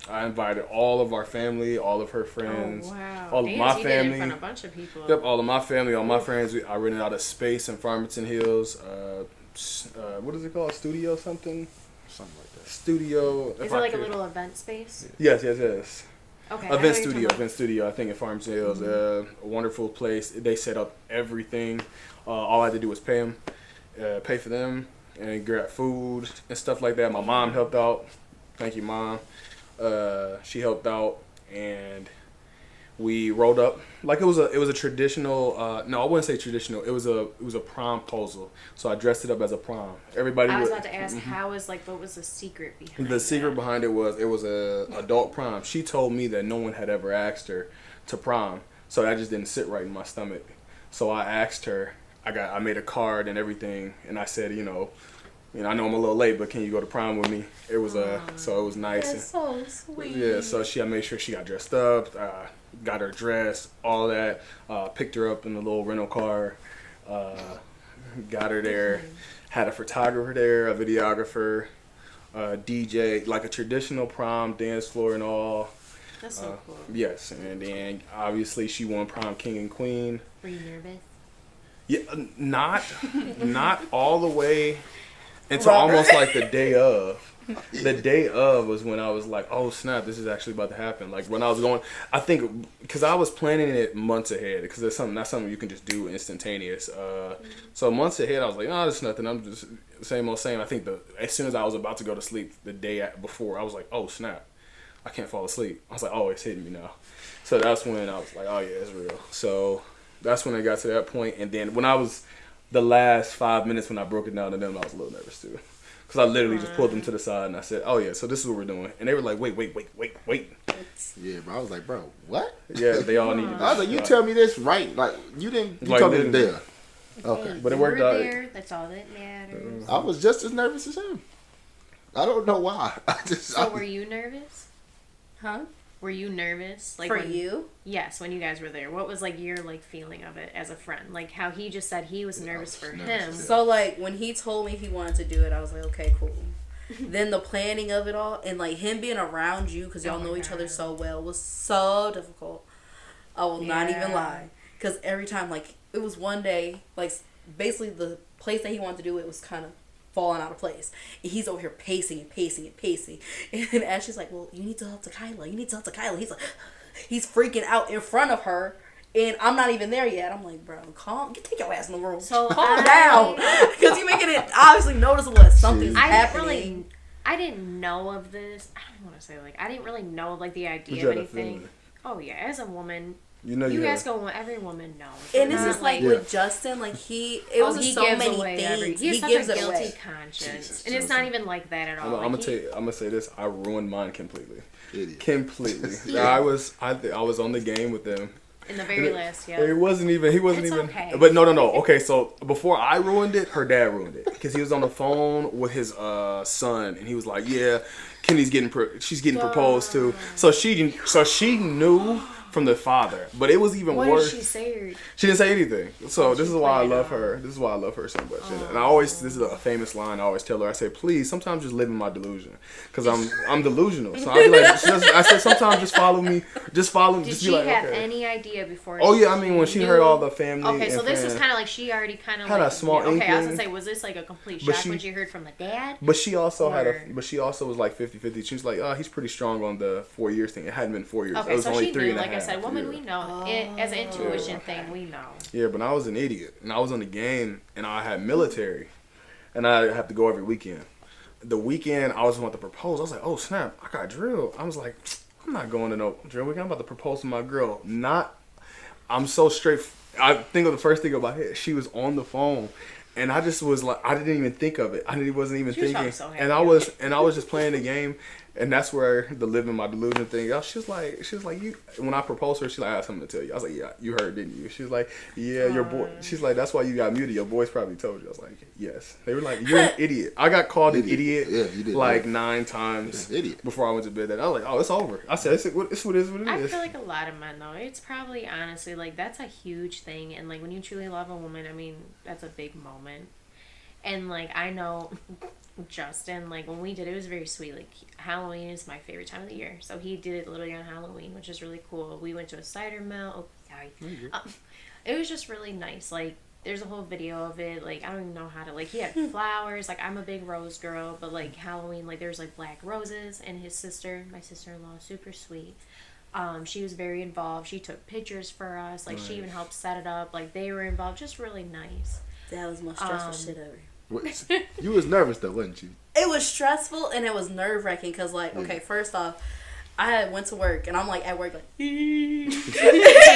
I invited all of our family, all of her friends, Oh wow. all of Damn, my so you did it in family. front of a bunch of people. Yep, all of my family, all my friends. I rented out a space in Farmington Hills. What is it called? Studio something? Something like that. Studio. Is it like a little event space? Yes. Okay. I know Event what you're studio, talking event studio. I think in Farmington Hills, a wonderful place. They set up everything. All I had to do was pay for them, and grab food and stuff like that. My mom helped out. Thank you, Mom. She helped out, and we rolled up like it was a traditional. No, I wouldn't say traditional. It was a prom proposal. So I dressed it up as a prom. Everybody. I was would- about to ask what was the secret behind the secret that? behind it was a adult prom. She told me that no one had ever asked her to prom, so that just didn't sit right in my stomach. So I asked her. I made a card and everything, and I said, I know I'm a little late, but can you go to prom with me? It was so it was nice. That's so sweet. Yeah, so I made sure she got dressed up, got her dress, all that. Picked her up in the little rental car, got her there. Had a photographer there, a videographer, DJ, like a traditional prom dance floor and all. That's so cool. Yes, and then obviously she won prom king and queen. Were you nervous? Yeah, not all the way until Robert. almost like the day of. The day of was when I was like, oh snap, this is actually about to happen. Like when I was going, I think because I was planning it months ahead, because that's something you can just do instantaneous. So months ahead, I was like, oh, that's nothing. I'm just same old same. I think as soon as I was about to go to sleep the day before, I was like, oh snap, I can't fall asleep. I was like, oh, it's hitting me now. So that's when I was like, oh yeah, it's real. So that's when I got to that point, and then when I was the last 5 minutes when I broke it down to them, I was a little nervous too. Because I literally just pulled them to the side and I said, oh yeah, so this is what we're doing. And they were like, wait. Yeah, bro. I was like, bro, what? Yeah, they all needed I was like, you tell me this right. Like, you Like, told me the literally. there. Okay. But it You worked were out. there. That's all that matters. I was just as nervous as him. I don't know why. So were you nervous? Huh? Were you nervous? Like For when, you? Yes, when you guys were there. What was like your like feeling of it as a friend? Like how he just said he was nervous for him. So like when he told me he wanted to do it, I was like, okay, cool. Then the planning of it all and like him being around you because y'all Oh my know each other God. so well was so difficult. I will not even Yeah. lie. Because every time, like, it was one day, like, basically the place that he wanted to do it was kind of falling out of place. And he's over here pacing and pacing and pacing. And then Ashley's like, well, you need to help Tequila. You need to help Tequila. He's like, he's freaking out in front of her. And I'm not even there yet. I'm like, bro, take your ass in the room. So Calm down. Because you're making it obviously noticeable that something's happening. I didn't know of this. I don't want to say like I didn't really know like the But idea you of had a anything. feeling. Oh yeah, as a woman, You know, you you ask had, every woman knows. And We're it's not, just like Yeah. with Justin, like it was he so gives many away things. he has He such gives a it guilty away. conscience, Jesus, and it's not even like that at all. I'm Like, gonna say this. I ruined mine completely. Idiot. Completely. I was on the game with them. in the very last, yeah. He wasn't even. It's okay. But no. Okay, so before I ruined it, her dad ruined it because he was on the phone with his son, and he was like, "Yeah, Kenny's she's getting proposed to." So she knew from the father, but it was even What worse. did she say? She didn't say anything. So this is why I played it love off. her. This is why I love her so much. And I always, this is a famous line I always tell her. I say, please, sometimes just live in my delusion, because I'm delusional. So I be like, I said, sometimes just follow me. Just follow me. Did Just she be like, have okay. any idea before? Oh yeah, I mean when she knew? heard all the family. Okay, so and this was friends- kind of like she already kind of Had like a small okay. I was gonna inkling. say, was this like a complete But shock she- when she heard from the dad? But she also Or- but she also was like 50-50. She was like, oh, he's pretty strong on the 4 years thing. It hadn't been 4 years. Okay, it was so only she three knew. and a Like I half. said, woman, Yeah. we know it as an intuition thing. We know. Yeah, but I was an idiot, and I was on the game, and I had military, and I have to go every weekend. The weekend I was about to propose, I was like, oh snap, I got drilled. I was like, I'm not going to no drill weekend. I'm about to propose to my girl. I'm so straight. I think of the first thing in my head. She was on the phone, and I just was like, I didn't even think of it. wasn't even She was thinking, probably so and happy. I was just playing the game. And that's where the living my delusion thing. She was like, you. When I proposed to her, she's like, I have something to tell you. I was like, yeah, you heard, didn't you? She was like, yeah, your boy. She's like, that's why you got muted. Your boys probably told you. I was like, yes. They were like, you're an idiot. I got called an idiot. Yeah, you did. Like Yeah. 9 times. Yeah, idiot. Before I went to bed. That I was like, oh, it's over. I said, it's what it is. What it I is. feel like a lot of men though. It's probably honestly like that's a huge thing, and like when you truly love a woman, I mean that's a big moment. And like I know Justin, like when we did it was very sweet. Like Halloween is my favorite time of the year, so he did it literally on Halloween, which is really cool. We went to a cider mill. Oh, sorry. It was just really nice. Like there's a whole video of it. Like I don't even know how to. Like he had flowers. Like I'm a big rose girl, but like Halloween, like there's like black roses, and his sister, my sister-in-law, super sweet. She was very involved. She took pictures for us. Like she even helped set it up. Like they were involved. Just really nice. That was the most stressful shit ever. What- You was nervous though, wasn't you? It was stressful and it was nerve wracking because, like, okay, first off, I had went to work and I'm like at work like, and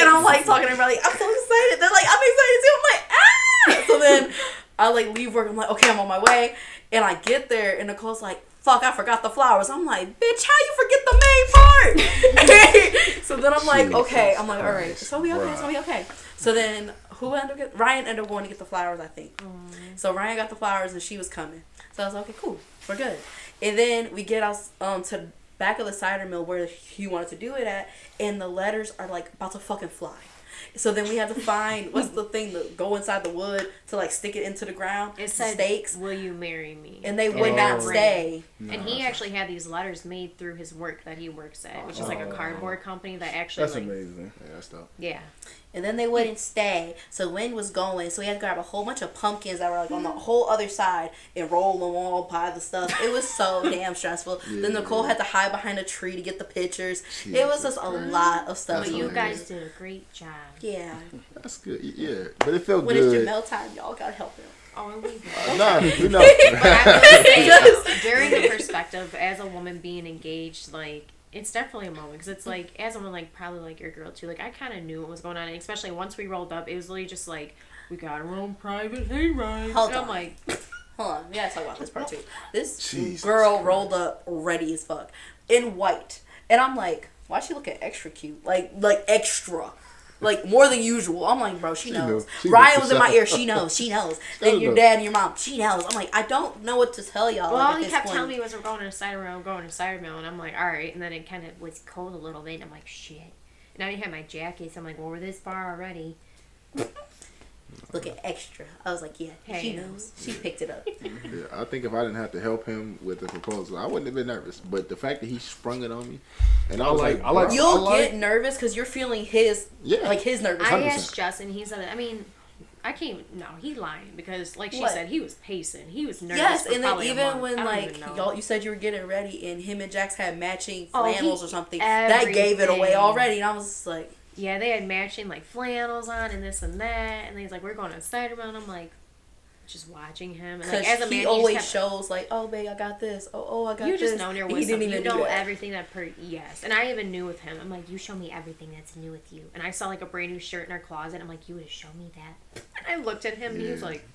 I'm like talking to everybody. I'm so excited. They're like, I'm excited too. I'm like, ah. So then I like leave work. I'm like, okay, I'm on my way, and I get there and Nicole's like, fuck, I forgot the flowers. I'm like, bitch, how you forget the main part? So then I'm like, okay. I'm like, all right, it's gonna be okay. It's gonna be okay. So then Ryan ended up going to get the flowers, I think. So Ryan got the flowers and she was coming. So I was like, okay, cool, we're good. And then we get us to the back of the cider mill where he wanted to do it at, and the letters are like about to fucking fly. So then we had to find what's the thing to go inside the wood to like stick it into the ground. It said, stakes, "Will you marry me?" and they would not stay. And he actually had these letters made through his work that he works at, which is like a cardboard company that actually That's like amazing. Yeah, that's dope. yeah. And then they wouldn't stay. So wind was going. So we had to grab a whole bunch of pumpkins that were like on the whole other side and roll them all by the stuff. It was so damn stressful. Then Nicole had to hide behind a tree to get the pictures. It was just a lot of stuff. But you hilarious. guys did a great job. Yeah. That's good. Yeah, but it felt When it's good. Jamel time, y'all gotta help him. Oh, and we did. Nah, we know. But I will say, during the perspective as a woman being engaged, like it's definitely a moment because it's like as a woman, like probably like your girl too. Like I kind of knew what was going on, and especially once we rolled up, it was literally just like we got our own private hayride. Hold and on. I'm like, Hold on, we gotta talk about this part too. This Jesus girl Christ. rolled up ready as fuck in white, and I'm like, why she looking extra cute? Like extra. like more than usual. I'm like, bro, she knows. She Ryan knows was for in my sure. ear. She knows. She knows. Then your knows. dad and your mom. She knows. I'm like, I don't know what to tell y'all. Well, like, all at he this kept point. telling me was we're going to cider mill, going to cider mill, and I'm like, all right. And then it kind of was cold a little bit, and I'm like, shit. And I didn't have my jacket, so I'm like, well, we're this far already. Looking extra. I was like, yeah, Hey. she knows. She picked it up. Yeah, I think if I didn't have to help him with the proposal, I wouldn't have been nervous. But the fact that he sprung it on me, and I was like, I like- bro, You'll I get nervous because you're feeling his, Yeah. like his nervous. I 100%. asked Justin, he said, I mean, I can't, no, he lying because, like she What? said, he was pacing. He was nervous. Yes, for and then probably a even month. when I don't like even know. y'all, you said you were getting ready, and him and Jax had matching Oh, he- flannels or something. That gave it away everything. already, and I was just like, Yeah, they had matching like flannels on and this and that, and he's like, "We're going to cider mill," and I'm like, just watching him, and because like as a man, he you always just kept, shows like, oh babe, I got this. Oh, I got you this. just know there And was he didn't something. even You do know that. everything that yes, and I even knew with him. I'm like, you show me everything that's new with you, and I saw like a brand new shirt in our closet. I'm like, you would have shown me that, and I looked at him, and he was Yeah. like,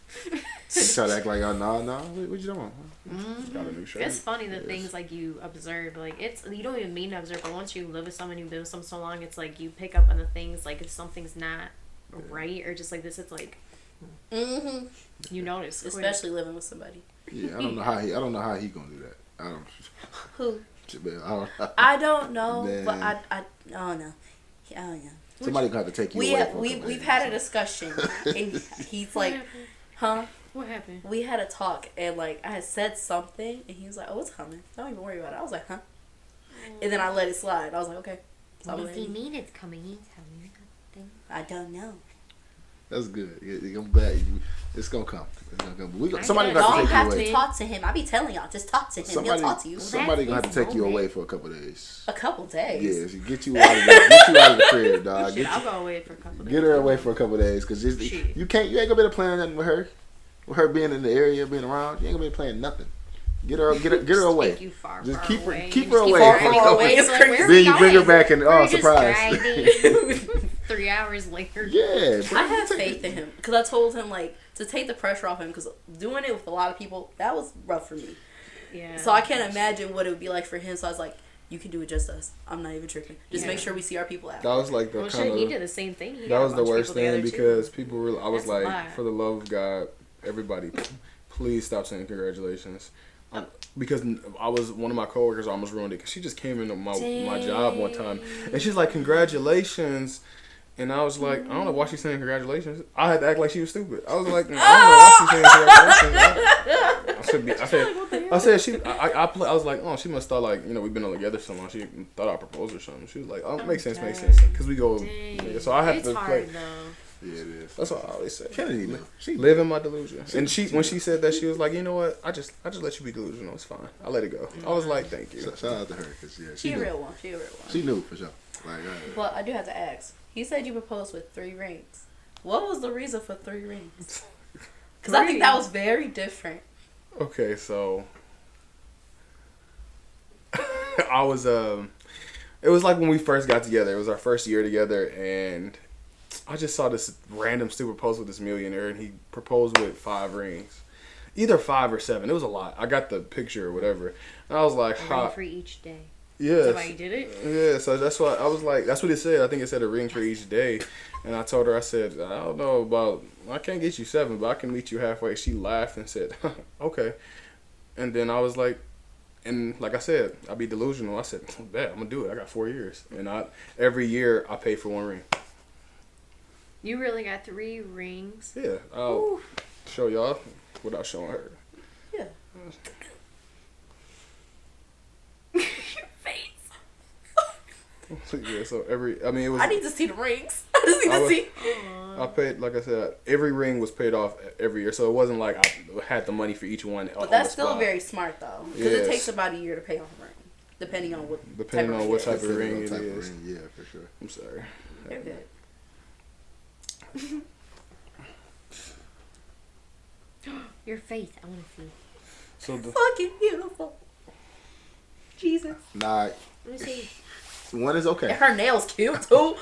try to act like, oh, no, what you doing? Got a new shirt. it's funny the things like you observe, like it's you don't even mean to observe, but once you live with someone, you live with someone so long, it's like you pick up on the things like if something's not right or just like this, it's like Mm-hmm. you notice, quick. Especially living with somebody. Yeah, I don't know how he gonna do that. I don't. Who? I don't. I don't know, but Man. I don't know. I don't know. Somebody gonna have to take you We away. have for a couple we've days. had a discussion, and he's like, huh? What happened? We had a talk, and like I had said something, and he was like, "Oh, it's coming. Don't even worry about it." I was like, "Huh?" And then I let it slide. I was like, "Okay." So I'm What does he letting- mean it's coming? He's coming. Nothing. I don't know. That's good. Yeah, I'm glad it's gonna come. It's gonna come. But I somebody guess. gonna Don't have to have take you to away. talk to him. I be telling y'all, just talk to him. Somebody, He'll talk to you. somebody gonna have to That's take you his away moment. for a couple days. A couple days. Yes, get you out of the crib, dog. Shit, I'll go away for a couple days. Get her away for a couple days, cause Shit. you ain't gonna be able to plan nothing with her. With her being in the area, being around, you ain't gonna be playing nothing. Get her away. Take you far, Just far keep her- away. keep You her just away driving for a couple away. days. It's like, where are Then we you bring her going? back and We're oh, just surprise. driving. 3 hours later. Yeah, bro. I have faith in him because I told him like to take the pressure off him because doing it with a lot of people that was rough for me. Yeah. So I can't imagine what it would be like for him. So I was like, "You can do it just us. I'm not even tripping. Just Yeah. make sure we see our people out." That was like the Well, kind shit, he of did the same thing. He that got a was the bunch of worst people together, thing too. because people really I was That's a like, lot. for the love of God, everybody, please stop saying congratulations. Because I was one of my coworkers almost ruined it because she just came into my job one time and she's like congratulations, and I was like I don't know why she's saying congratulations. I had to act like she was stupid. I was like I don't know why she's saying congratulations. I said she I was like oh she must thought like we've been together so long she thought I proposed or something. She was like oh makes sense because we go Dang. so I have It's to hard play. though. Yeah, it is. That's what I always say. Kennedy knew. She Live in my delusion. And when she said that, she was like, you know what? I just let you be delusional. It's fine. I let it go. I was like, thank you. Shout out to her because yeah, She she a knew. real one. She a real one. She knew for sure. Like, But I do have to ask. He said you proposed with 3 rings. What was the reason for 3 rings? Because I think that was very different. Okay, so I was it was like when we first got together. It was our first year together, and I just saw this random stupid post with this millionaire, and he proposed with 5 rings, either 5 or 7. It was a lot. I got the picture or whatever, and I was like, A ring "Ha, for each day. yes." That's why you did it? Yeah, so that's why I was like, that's what it said. I think it said a ring for each day. And I told her, I said, I don't know about, I can't get you 7, but I can meet you halfway. She laughed and said, okay. And then I was like, and like I said, I'd be delusional. I said, bet, I'm going to do it. I got 4 years. And every year I pay for 1 ring. You really got 3 rings. Yeah, I'll show y'all without showing her. Yeah. Yeah, so it was. I need to see the rings. I just need to see. I paid, like I said, every ring was paid off every year, so it wasn't like I had the money for each one. But that's still very smart though, because it Yes. takes about a year to pay off a ring, depending on what Depending on what type of ring it type of is. ring, yeah, for sure. I'm sorry. They're good. Your faith, I want to see. So the, Fucking beautiful. Jesus. Nah, Let me see. one is And okay. her nails cute too.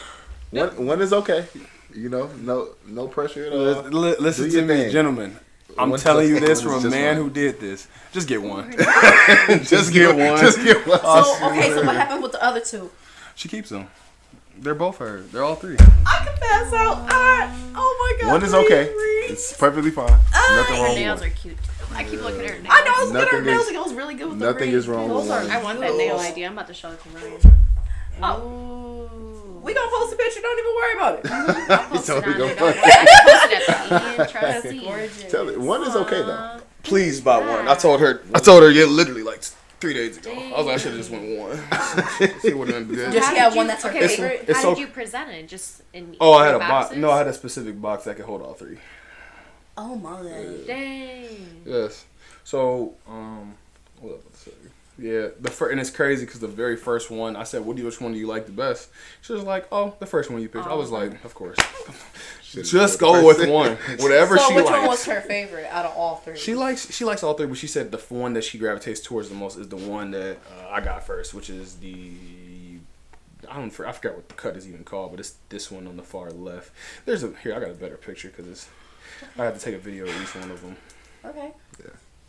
One is okay. You know, no pressure at all. listen Do to your me, thing. gentlemen. I'm One's telling you okay, this one from is a just man fine. who did this. Just get one. Just get one. Just get one. So okay, so what happened with the other 2? She keeps them. They're both her. They're all three. I can pass out. Oh my god. One is okay. It's perfectly fine. Nothing Her wrong with nails one. are cute. I keep looking at her nails. I know I was looking at her Nothing nails is- and I was really good with Nothing the is wrong with Those are- one. I want that nail idea. I'm about to show it to Ryan. Oh. We gonna post a picture. Don't even worry about it. I'll post it told me on go there. first. I can post it at the end. Trust me. Gorgeous. Tell it. One is okay though. Please buy one. I told her. Yeah, literally like 3 days ago. I was like, I should have just went one. She would have been good. Just- How she have did one you- that's her okay, favorite? It's How so- did you present it? Just in Oh, I had a three box. boxes? No, I had a specific box that could hold all three. Oh my god. Dang. Yes. So, what was I about to say? Yeah, and it's crazy because the very first one, I said, which one do you like the best? She was like, oh, the first one you picked. I was like, of course. Just go with one. Whatever So she which likes. one was her favorite out of all three? She likes all three, but she said the one that she gravitates towards the most is the one that I got first, which is I forgot what the cut is even called, but it's this one on the far left. I got a better picture because I had to take a video of each one of them. Okay.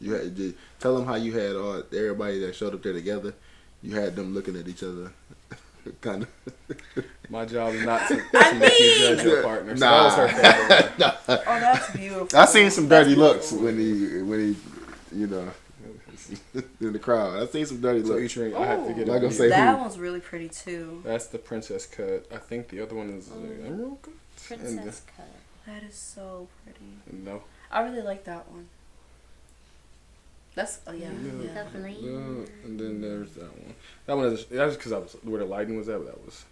You had tell them how you had everybody that showed up there together. You had them looking at each other, kind of. My job is not to make you judge your partner. So Nah. that was her favorite one. Oh, that's beautiful. I seen some dirty That's looks beautiful. when he, you know, in the crowd. I seen some dirty So looks. each ring, I had to get Not it. gonna say That who. one's really pretty too. That's the princess cut. I think the other one is the emerald cut. Princess cut. That is so pretty. No. I really like that one. That's yeah. Definitely. And then there's that one. That one is that's because I was where the lighting was at. But that was.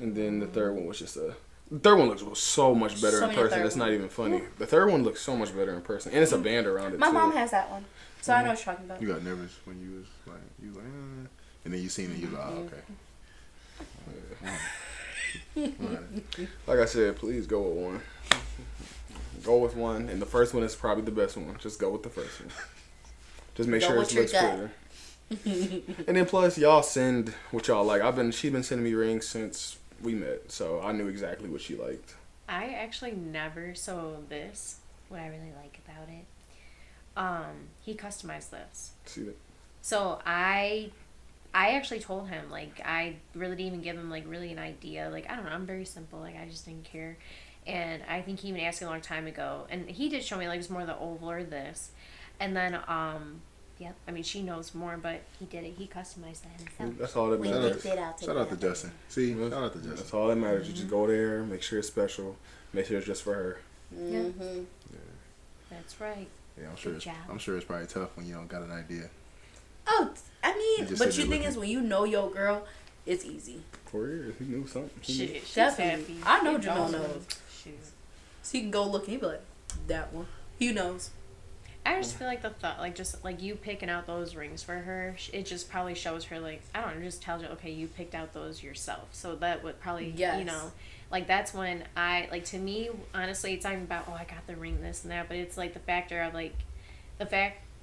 And then the third one was just a. The third one looks so much better So in many person. third It's not one. even funny. The third one looks so much better in person, and it's a band around it My too. mom has that one, so I know what you're talking about. You got nervous when you was like, and then you seen it. You like, oh, okay. Like I said, please go with one. Go with one, and the first one is probably the best one. Just go with the first one. Just make Go sure with it your looks gut. clear. And then plus, y'all send what y'all like. She's been sending me rings since we met, so I knew exactly what she liked. I actually never. So this, what I really like about it, he customized this. See that? So I actually told him, like, I really didn't even give him, like, really an idea. Like, I don't know, I'm very simple. Like, I just didn't care. And I think he even asked me a long time ago. And he did show me, like, it was more the oval or this. And then, yeah, I mean, she knows more, but he did it. He customized that himself. That's all that We matters. picked it out Shout out to together. Justin. See, shout out to Justin. That's all that matters. You just go there, make sure it's special, make sure it's just for her. Mm-hmm. That's right. Yeah, I'm sure. Good job. I'm sure it's probably tough when you don't got an idea. Oh, I You mean, just but sit you there think is when you know your girl, it's easy. 4 years, he knew something. He knew. Shit, she's Definitely. happy. I know She Jamel knows. Shoot. So he can go look and he be like, that one. He knows. I just feel like the thought, like, just like you picking out those rings for her, it just probably shows her, like, I don't know, just tells you, okay, you picked out those yourself. So that would probably, you Yes. know, like, that's when like, to me, honestly, it's not even about, oh, I got the ring, this and that, but it's like the factor of, like,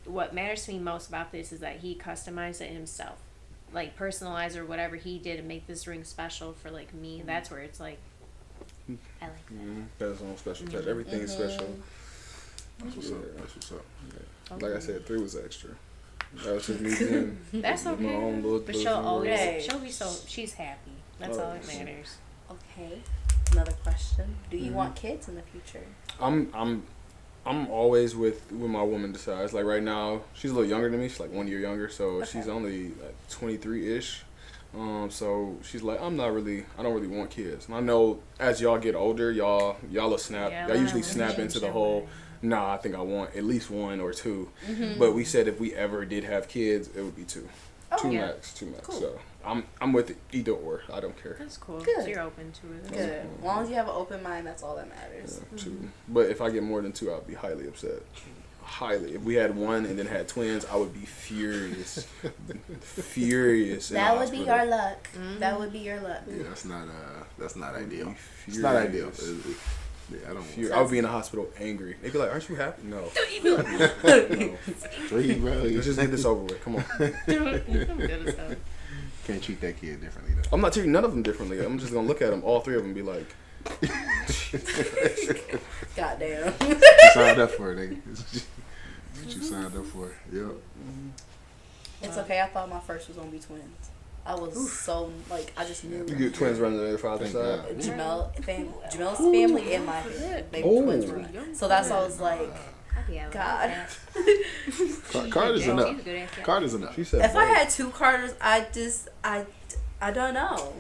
what matters to me most about this is that he customized it himself. Like, personalized or whatever he did to make this ring special for, like, me. That's where it's like, I like that. Mm-hmm. That's on special touch. Everything's special. That's what's up. That's what's up. Like I said, 3 was extra. That was just me being That's with my okay. own little But little she'll thing. always, Right. she'll be so, she's happy. That's all that Always. matters. Okay. Another question. Do you want kids in the future? I'm always with my woman decides. Like right now, she's a little younger than me. She's like 1 year younger, so she's only like 23-ish. So she's like, I don't really want kids. And I know as y'all get older, y'all will snap. Yeah, Y'all usually well, snap into the whole, nah, I think I want at least 1 or 2. But we said if we ever did have kids, it would be 2. Oh, yeah. Two max. Cool. So I'm with either or. I don't care. That's cool. Good. So you're open to it. That's Good. As long as you have an open mind, that's all that matters. Yeah, 2. But if I get more than 2, I'll be highly upset. Highly. If we had 1 and then had twins, I would be furious. Furious. in That the would be hospital. your luck. That would be your luck. Yeah, that's not I'd be ideal. It's not ideal. furious. Yeah, I don't I would be in the hospital angry. They'd be like, "Aren't you happy?" No. No. Three, bro. Let's just get this over with. Come on. good as hell. Can't treat that kid differently though. I'm not treating none of them differently. I'm just gonna look at them, all 3 of them, and be like, Goddamn. You signed up for it, nigga. That's what you signed up for. Yep. It's okay. I thought my first was gonna be twins. I was so like I just knew You get twins running to their father's Thank side. God. Jamel's family and my family. They were twins running. So that's why I was like, I'd be out God. Carter's She's enough. a good ass. Carter's enough. She said, If I both. had 2 Carters, I don't know.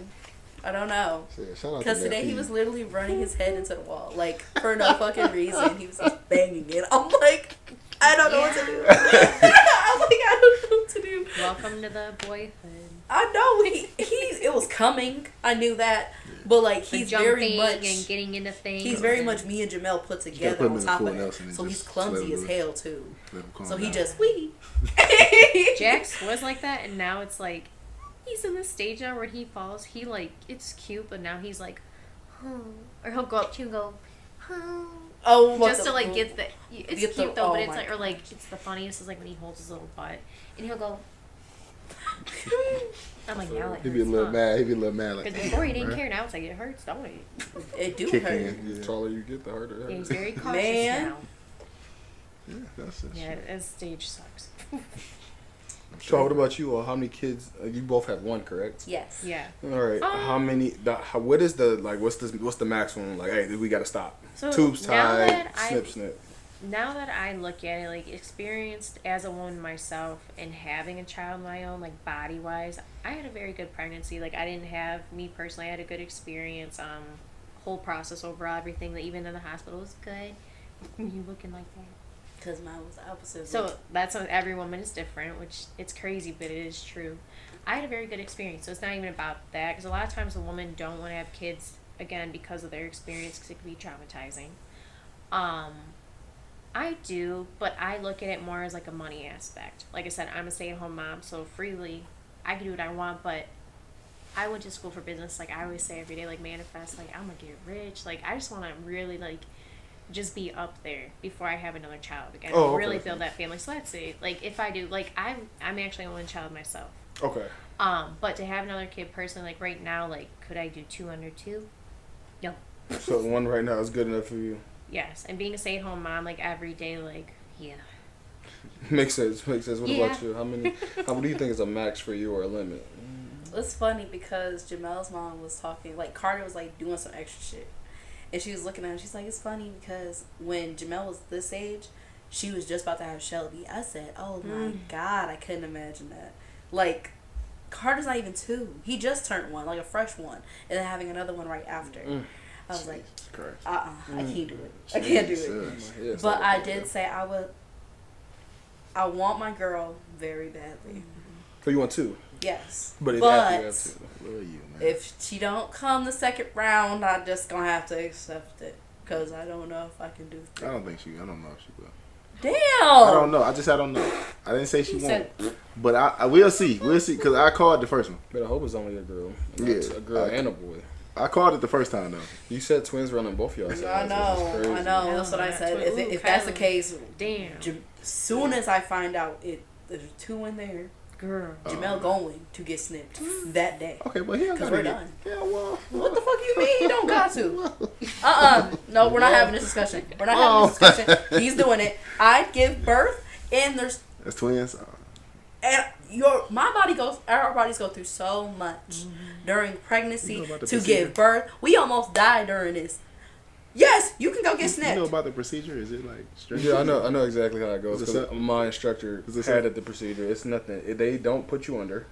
I don't know. Shit, shout out to Because today he Nephew. was literally running his head into the wall. Like, for no fucking reason. He was just banging it. I'm like, I don't know what to do. I'm like, I don't know what to do. Welcome to the boyhood. I know it was coming. I knew that. But like The he's jumping very much and getting into things. he's very and- much me and Jamel put gotta together put him on in top full of Nelson that. and So he's just clumsy let as him hell too. Let him calm So he down. just wee. Jax was like that, and now it's like he's in this stage now where he falls. He like it's cute, but now he's like, or he'll go up to you and go, Oh, what just the- to like get the. It's Get the- cute though, oh but it's my like or like it's the funniest is like when he holds his little butt and he'll go. I'm like now it He'd be a hurts, little huh? mad. He'd be a little mad like. Because before he "Damn, didn't bruh." care, now it's like it hurts, don't it? It do Kick hurt. in. The Yeah. taller you get, the harder it Yeah, he's hurts. very cautious Man. now. Yeah, that's Yeah, his stage sucks. So what about you? How many kids? You both have one, correct? Yes. Yeah. All right. How many? What is the like? What's the maximum? Like, hey, we gotta stop. So Tubes now tied. that Snip, snip. Now that I look at it, like experienced as a woman myself and having a child of my own, like body wise, I had a very good pregnancy. Like I didn't have me personally, I had a good experience. Whole process overall, everything. That even in the hospital was good. You looking like that? Because mine was the opposite. So that's what every woman is different, which it's crazy, but it is true. I had a very good experience, so it's not even about that. Because a lot of times a woman don't want to have kids again because of their experience, because it can be traumatizing. I do, but I look at it more as like a money aspect. Like I said, I'm a stay-at-home mom, so freely I can do what I want, but I went to school for business. Like I always say every day, like manifest, like I'm gonna get rich. Like I just want to really like just be up there before I have another child again. Oh, okay. Really build that family. So that's it. Like if I do, like I'm actually only one child myself. Okay. But to have another kid personally, like right now, like could I do 2 under 2? No. So one right now is good enough for you. Yes, and being a stay-at-home mom, like every day, like yeah. Makes sense. Makes sense. What Yeah. about you? How do you think is a max for you or a limit? It's funny because Jamel's mom was talking, like Carter was like doing some extra shit. And she was looking at him, she's like, it's funny because when Jamel was this age, she was just about to have Shelby. I said, oh my God, I couldn't imagine that. Like, Carter's not even 2. He just turned 1, like a fresh one. And then having another one right after. I was like, Jesus Christ. I can't do it. I can't do it. Jesus. Yeah, it's But like- I did say I want my girl very badly. So you want 2, Yes. but it's But after you have 2. Love you, man. if she don't come the second round, I'm just gonna have to accept it. Because I don't know if I can do I don't think she. I don't know if she will. Damn! I don't know. I don't know. I didn't say she won't. said- But I will see. We'll see. Because I called the first one. But I hope it's only a girl. Yeah. It's a girl and a boy. I called it the first time, though. You said twins running both y'all I sides. know. Which is crazy. I know. That's what I said. Ooh, If that's the Kylie. case, Damn. soon as I find out there's 2 in there, Girl. Jamel going to get snipped that day. Okay, but he don't 'Cause gotta we're get- done. Yeah, well. What the fuck you mean? He don't got to. No, we're not having this discussion. We're not having this discussion. He's doing it. I give birth, and there's That's twins. and our bodies go through so much during pregnancy You know about the to procedure? give birth. We almost died during this. Yes, you can go get You snipped. know about the procedure? Is it like straight? Yeah, I know exactly how it goes. Is it 'Cause so- my instructor Is it had so- at the procedure. It's nothing. They don't put you under.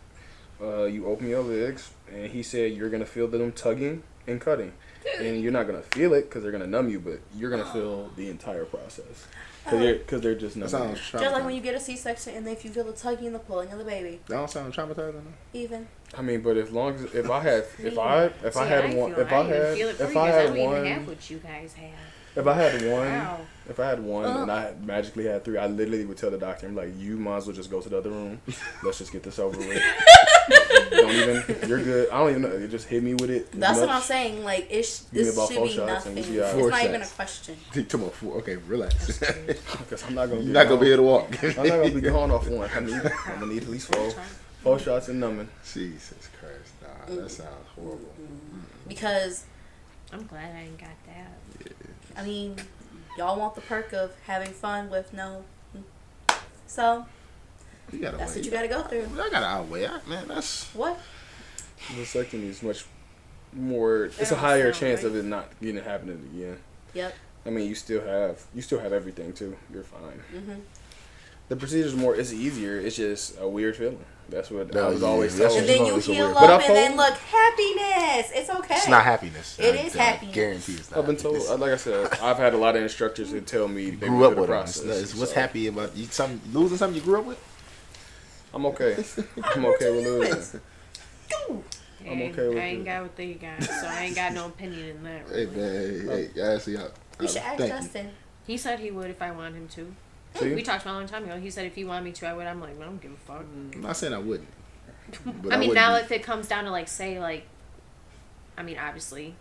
You open your legs, and he said you're gonna feel them tugging and cutting, and you're not gonna feel it because they're gonna numb you, but you're gonna feel the entire process because they're just That numbing. sounds Just like when traumatizing. you get a C-section and if you feel the tugging and the pulling of the baby, That don't sound traumatizing. even. I mean, but if long as if I had See, I I had one feel, if I even had feel it for if you I 'cause had don't even have one what you guys have. if I had one Wow. if I had one and I had magically had 3, I literally would tell the doctor, I'm like, you might as well just go to the other room. Let's just get this over with. Don't even. You're good. I don't even know. You just hit me with it. That's what I'm saying. Like this Give me should about 4 be shots nothing. and It's we be out. Four not even a shots. question. Come on, okay, relax. Because I'm not gonna. You're not gonna be able to walk. I'm not gonna be going off one. I'm gonna need at least 4 shots and numbing. Jesus Christ, nah, that sounds horrible. Because I'm glad I ain't got that. I mean, y'all want the perk of having fun with no. So You gotta that's wait. what you gotta go through. I gotta outweigh. Man, that's What? vasectomy is much more. It's a don't higher sound chance right. of it not getting happening again. Yep. I mean, you still have everything too. You're fine. Mhm. The procedure's more. It's easier. It's just a weird feeling. That's what I No, was yeah, always that's told. And then No, you it's a heal weird- up, But I and then told- look, happiness. It's okay. It's not happiness. It is happiness. Guarantee it's not. I've been told, happiness. like I said, I've had a lot of instructors who tell me they Grew went up through with the them. process. It's what's so happy about you? Losing something you grew up with. I'm okay. I'm okay with losing. I'm okay with I ain't it. got what they got, so I ain't got no opinion in that. Hey Really. man, hey guys, see y'all. You should ask Thank you. Justin. He said he would if I want him to. See? We talked about it a long time ago. He said if he wanted me to, I would. I'm like, I don't give a fuck. I'm not saying I wouldn't. But I mean, wouldn't now be- if it comes down to like, say, like, I mean, obviously,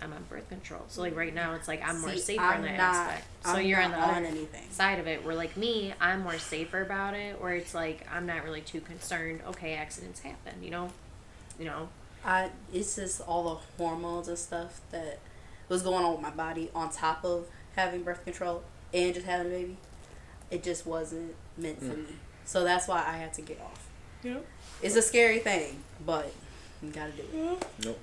I'm on birth control, so like right now, it's like I'm more See, safer I'm in that not- aspect. So I'm you're on not the other anything. side of it, where like me, I'm more safer about it. Where it's like I'm not really too concerned. Okay, accidents happen, you know. It's just all the hormones and stuff that was going on with my body on top of having birth control and just having a baby. It just wasn't meant for me. So that's why I had to get off. Yep. It's a scary thing, but you gotta do it. Nope.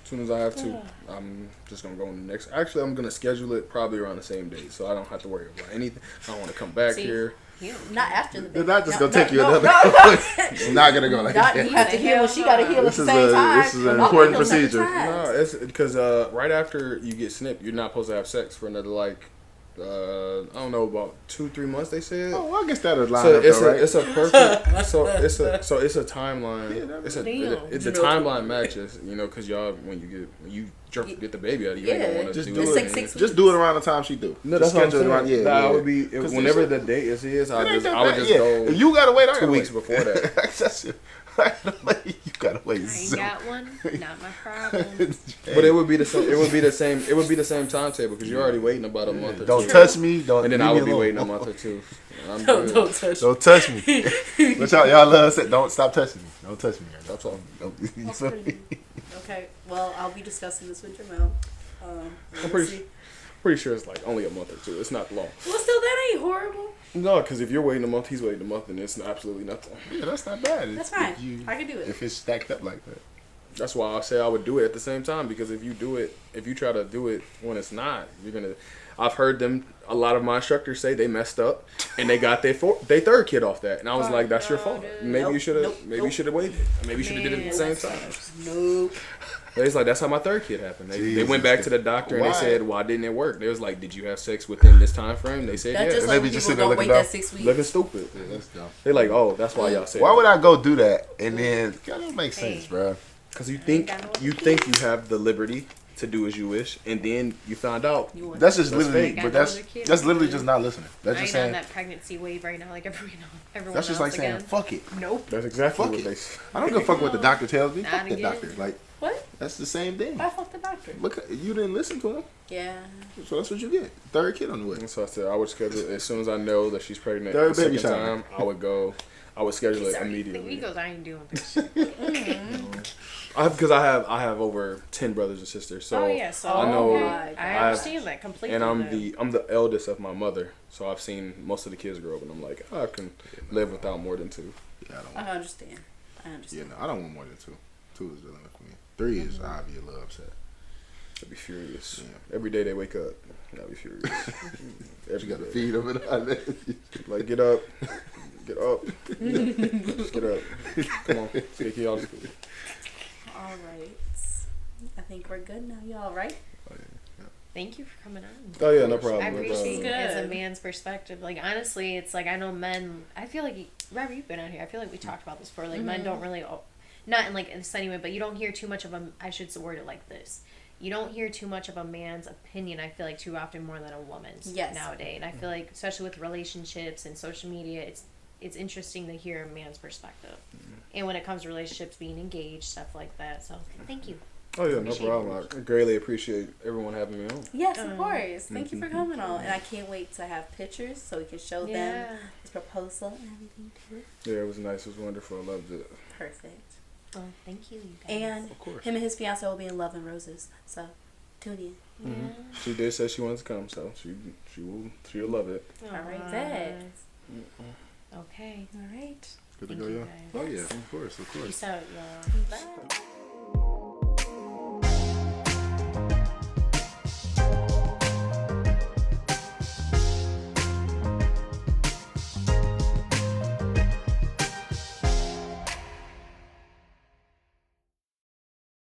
As soon as I have to, I'm just gonna go on the next. Actually, I'm gonna schedule it probably around the same date, so I don't have to worry about anything. I don't want to come back See? here. You. Not after the baby. They're not just No, gonna take you no, another. no. It's not gonna go like Not, that. you have to heal. She gotta heal at This the is same a- time. this is an I'll important heal several procedure. times. No, it's because right after you get snipped, you're not supposed to have sex for another I don't know, about 2-3 months. They said. Oh, well, I guess that'll line So up, it's though, right? it's a perfect so it's a timeline. Yeah, that It's a Damn. it's a timeline matches, because y'all when you get the baby out of you, you Yeah. don't want to Just do do it. it. Like 6 Just do it around the time she do. No, Just that's what I'm schedule it saying. around. Yeah, I would yeah. be 'Cause whenever this- the date is. It ain't that I would bad. just Yeah. go. If you gotta wait, I 2 gotta weeks wait. before that. That's it. I gotta wait. You gotta wait. I ain't So- got one. Not my problem. But it would be the same. It would be the same. It would be the same timetable because you're already waiting about a month or Don't two. touch me. Don't. And then leave I me would be alone. waiting a month or two. I'm Don't, good. don't touch. Don't touch me. But y'all love say, don't stop touching me. Don't touch me. That's all. Don't, you feel me? Okay, well, I'll be discussing this with Jamel. I'm pretty sure it's like only a month or two. It's not long. Well, still, that ain't horrible. No, because if you're waiting a month, he's waiting a month, and it's absolutely nothing. Yeah, that's not bad. That's If fine. you- I can do it. If it's stacked up like that. That's why I say I would do it at the same time because if you try to do it when it's not, you're gonna. I've heard a lot of my instructors say they messed up and they got their third kid off that, and I was Oh, like, that's your no, fault. dude. Maybe you Nope, should have. nope, Maybe you nope. should have waited. Maybe you should have did it at the Man. same time. Nope. It's like that's how my third kid happened. They Jesus. went back to the doctor and Why? they said, "Why didn't it work?" They was like, "Did you have sex within this time frame?" They said, That's "Yeah." just Maybe like when just people sit there don't wait looking that dumb. 6 weeks. Looking stupid. Yeah, that's dumb. They're like, "Oh, that's why y'all said." Why would I go do that and then that don't make sense, Hey. bro? Because you ain't think got no you think you have the liberty to do as you wish, and then you find out. You want That's just That's literally, fake. I but got that's another kid. that's literally just not listening. That's I just ain't on saying. that pregnancy wave right now, like everyone That's else just like saying, again. fuck it. Nope. That's exactly Fuck what it. they said. I don't give a fuck what the doctor tells me. Not Fuck the again. doctor. Like What? that's the same thing. I fucked the doctor. Look, you didn't listen to him, Yeah. so that's what you get. Third kid on the way. And so I said I would schedule it as soon as I know that she's pregnant. Third The baby second shower. time, I would go. I would schedule it Sorry, immediately. He goes, I ain't doing this shit. Because I have over 10 brothers and sisters, so oh yeah, so I know. okay. my I understand that completely. And I'm though. the eldest of my mother, so I've seen most of the kids grow up, and I'm like, I can live without more than 2. Yeah, I don't. I understand. I Yeah, understand. no, I don't want more than 2. 2 is the limit for me. 3 is I'll be a little upset. I'd be furious. Yeah. Every day they wake up, I'd be furious. You Every gotta day. feed them and all that. Like, get up. Get up. Just get up. Come on. Take y'all to school. All right. I think we're good now. You all right? Thank you for coming on. Oh, yeah, no problem. I no appreciate problem. it as a Good. man's perspective. Like honestly, it's like I know men. I feel like Robert, you've been out here. I feel like we talked about this before. Like men don't really, not in like in this anyway, but you don't hear too much of a. I should word it like this. You don't hear too much of a man's opinion. I feel like too often more than a woman's Yes. nowadays. And I feel like especially with relationships and social media, it's interesting to hear a man's perspective. And when it comes to relationships, being engaged, stuff like that. So thank you. Oh, yeah, no Appreciate problem. I greatly appreciate everyone having me on. Yes, of course. Thank you for coming on. Mm-hmm. And I can't wait to have pictures so we can show them Yeah. his proposal and everything too. Yeah, it was nice. It was wonderful. I loved it. Perfect. Well, thank you, you guys. And Of course. him and his fiance will be in Love and Roses. So tune in. Yeah. She did say she wanted to come, so she'll love it. All right, bet. Okay. All right. Good to Thank go, you, y'all. guys. Oh yeah, of course, of course. Peace out, y'all. Bye.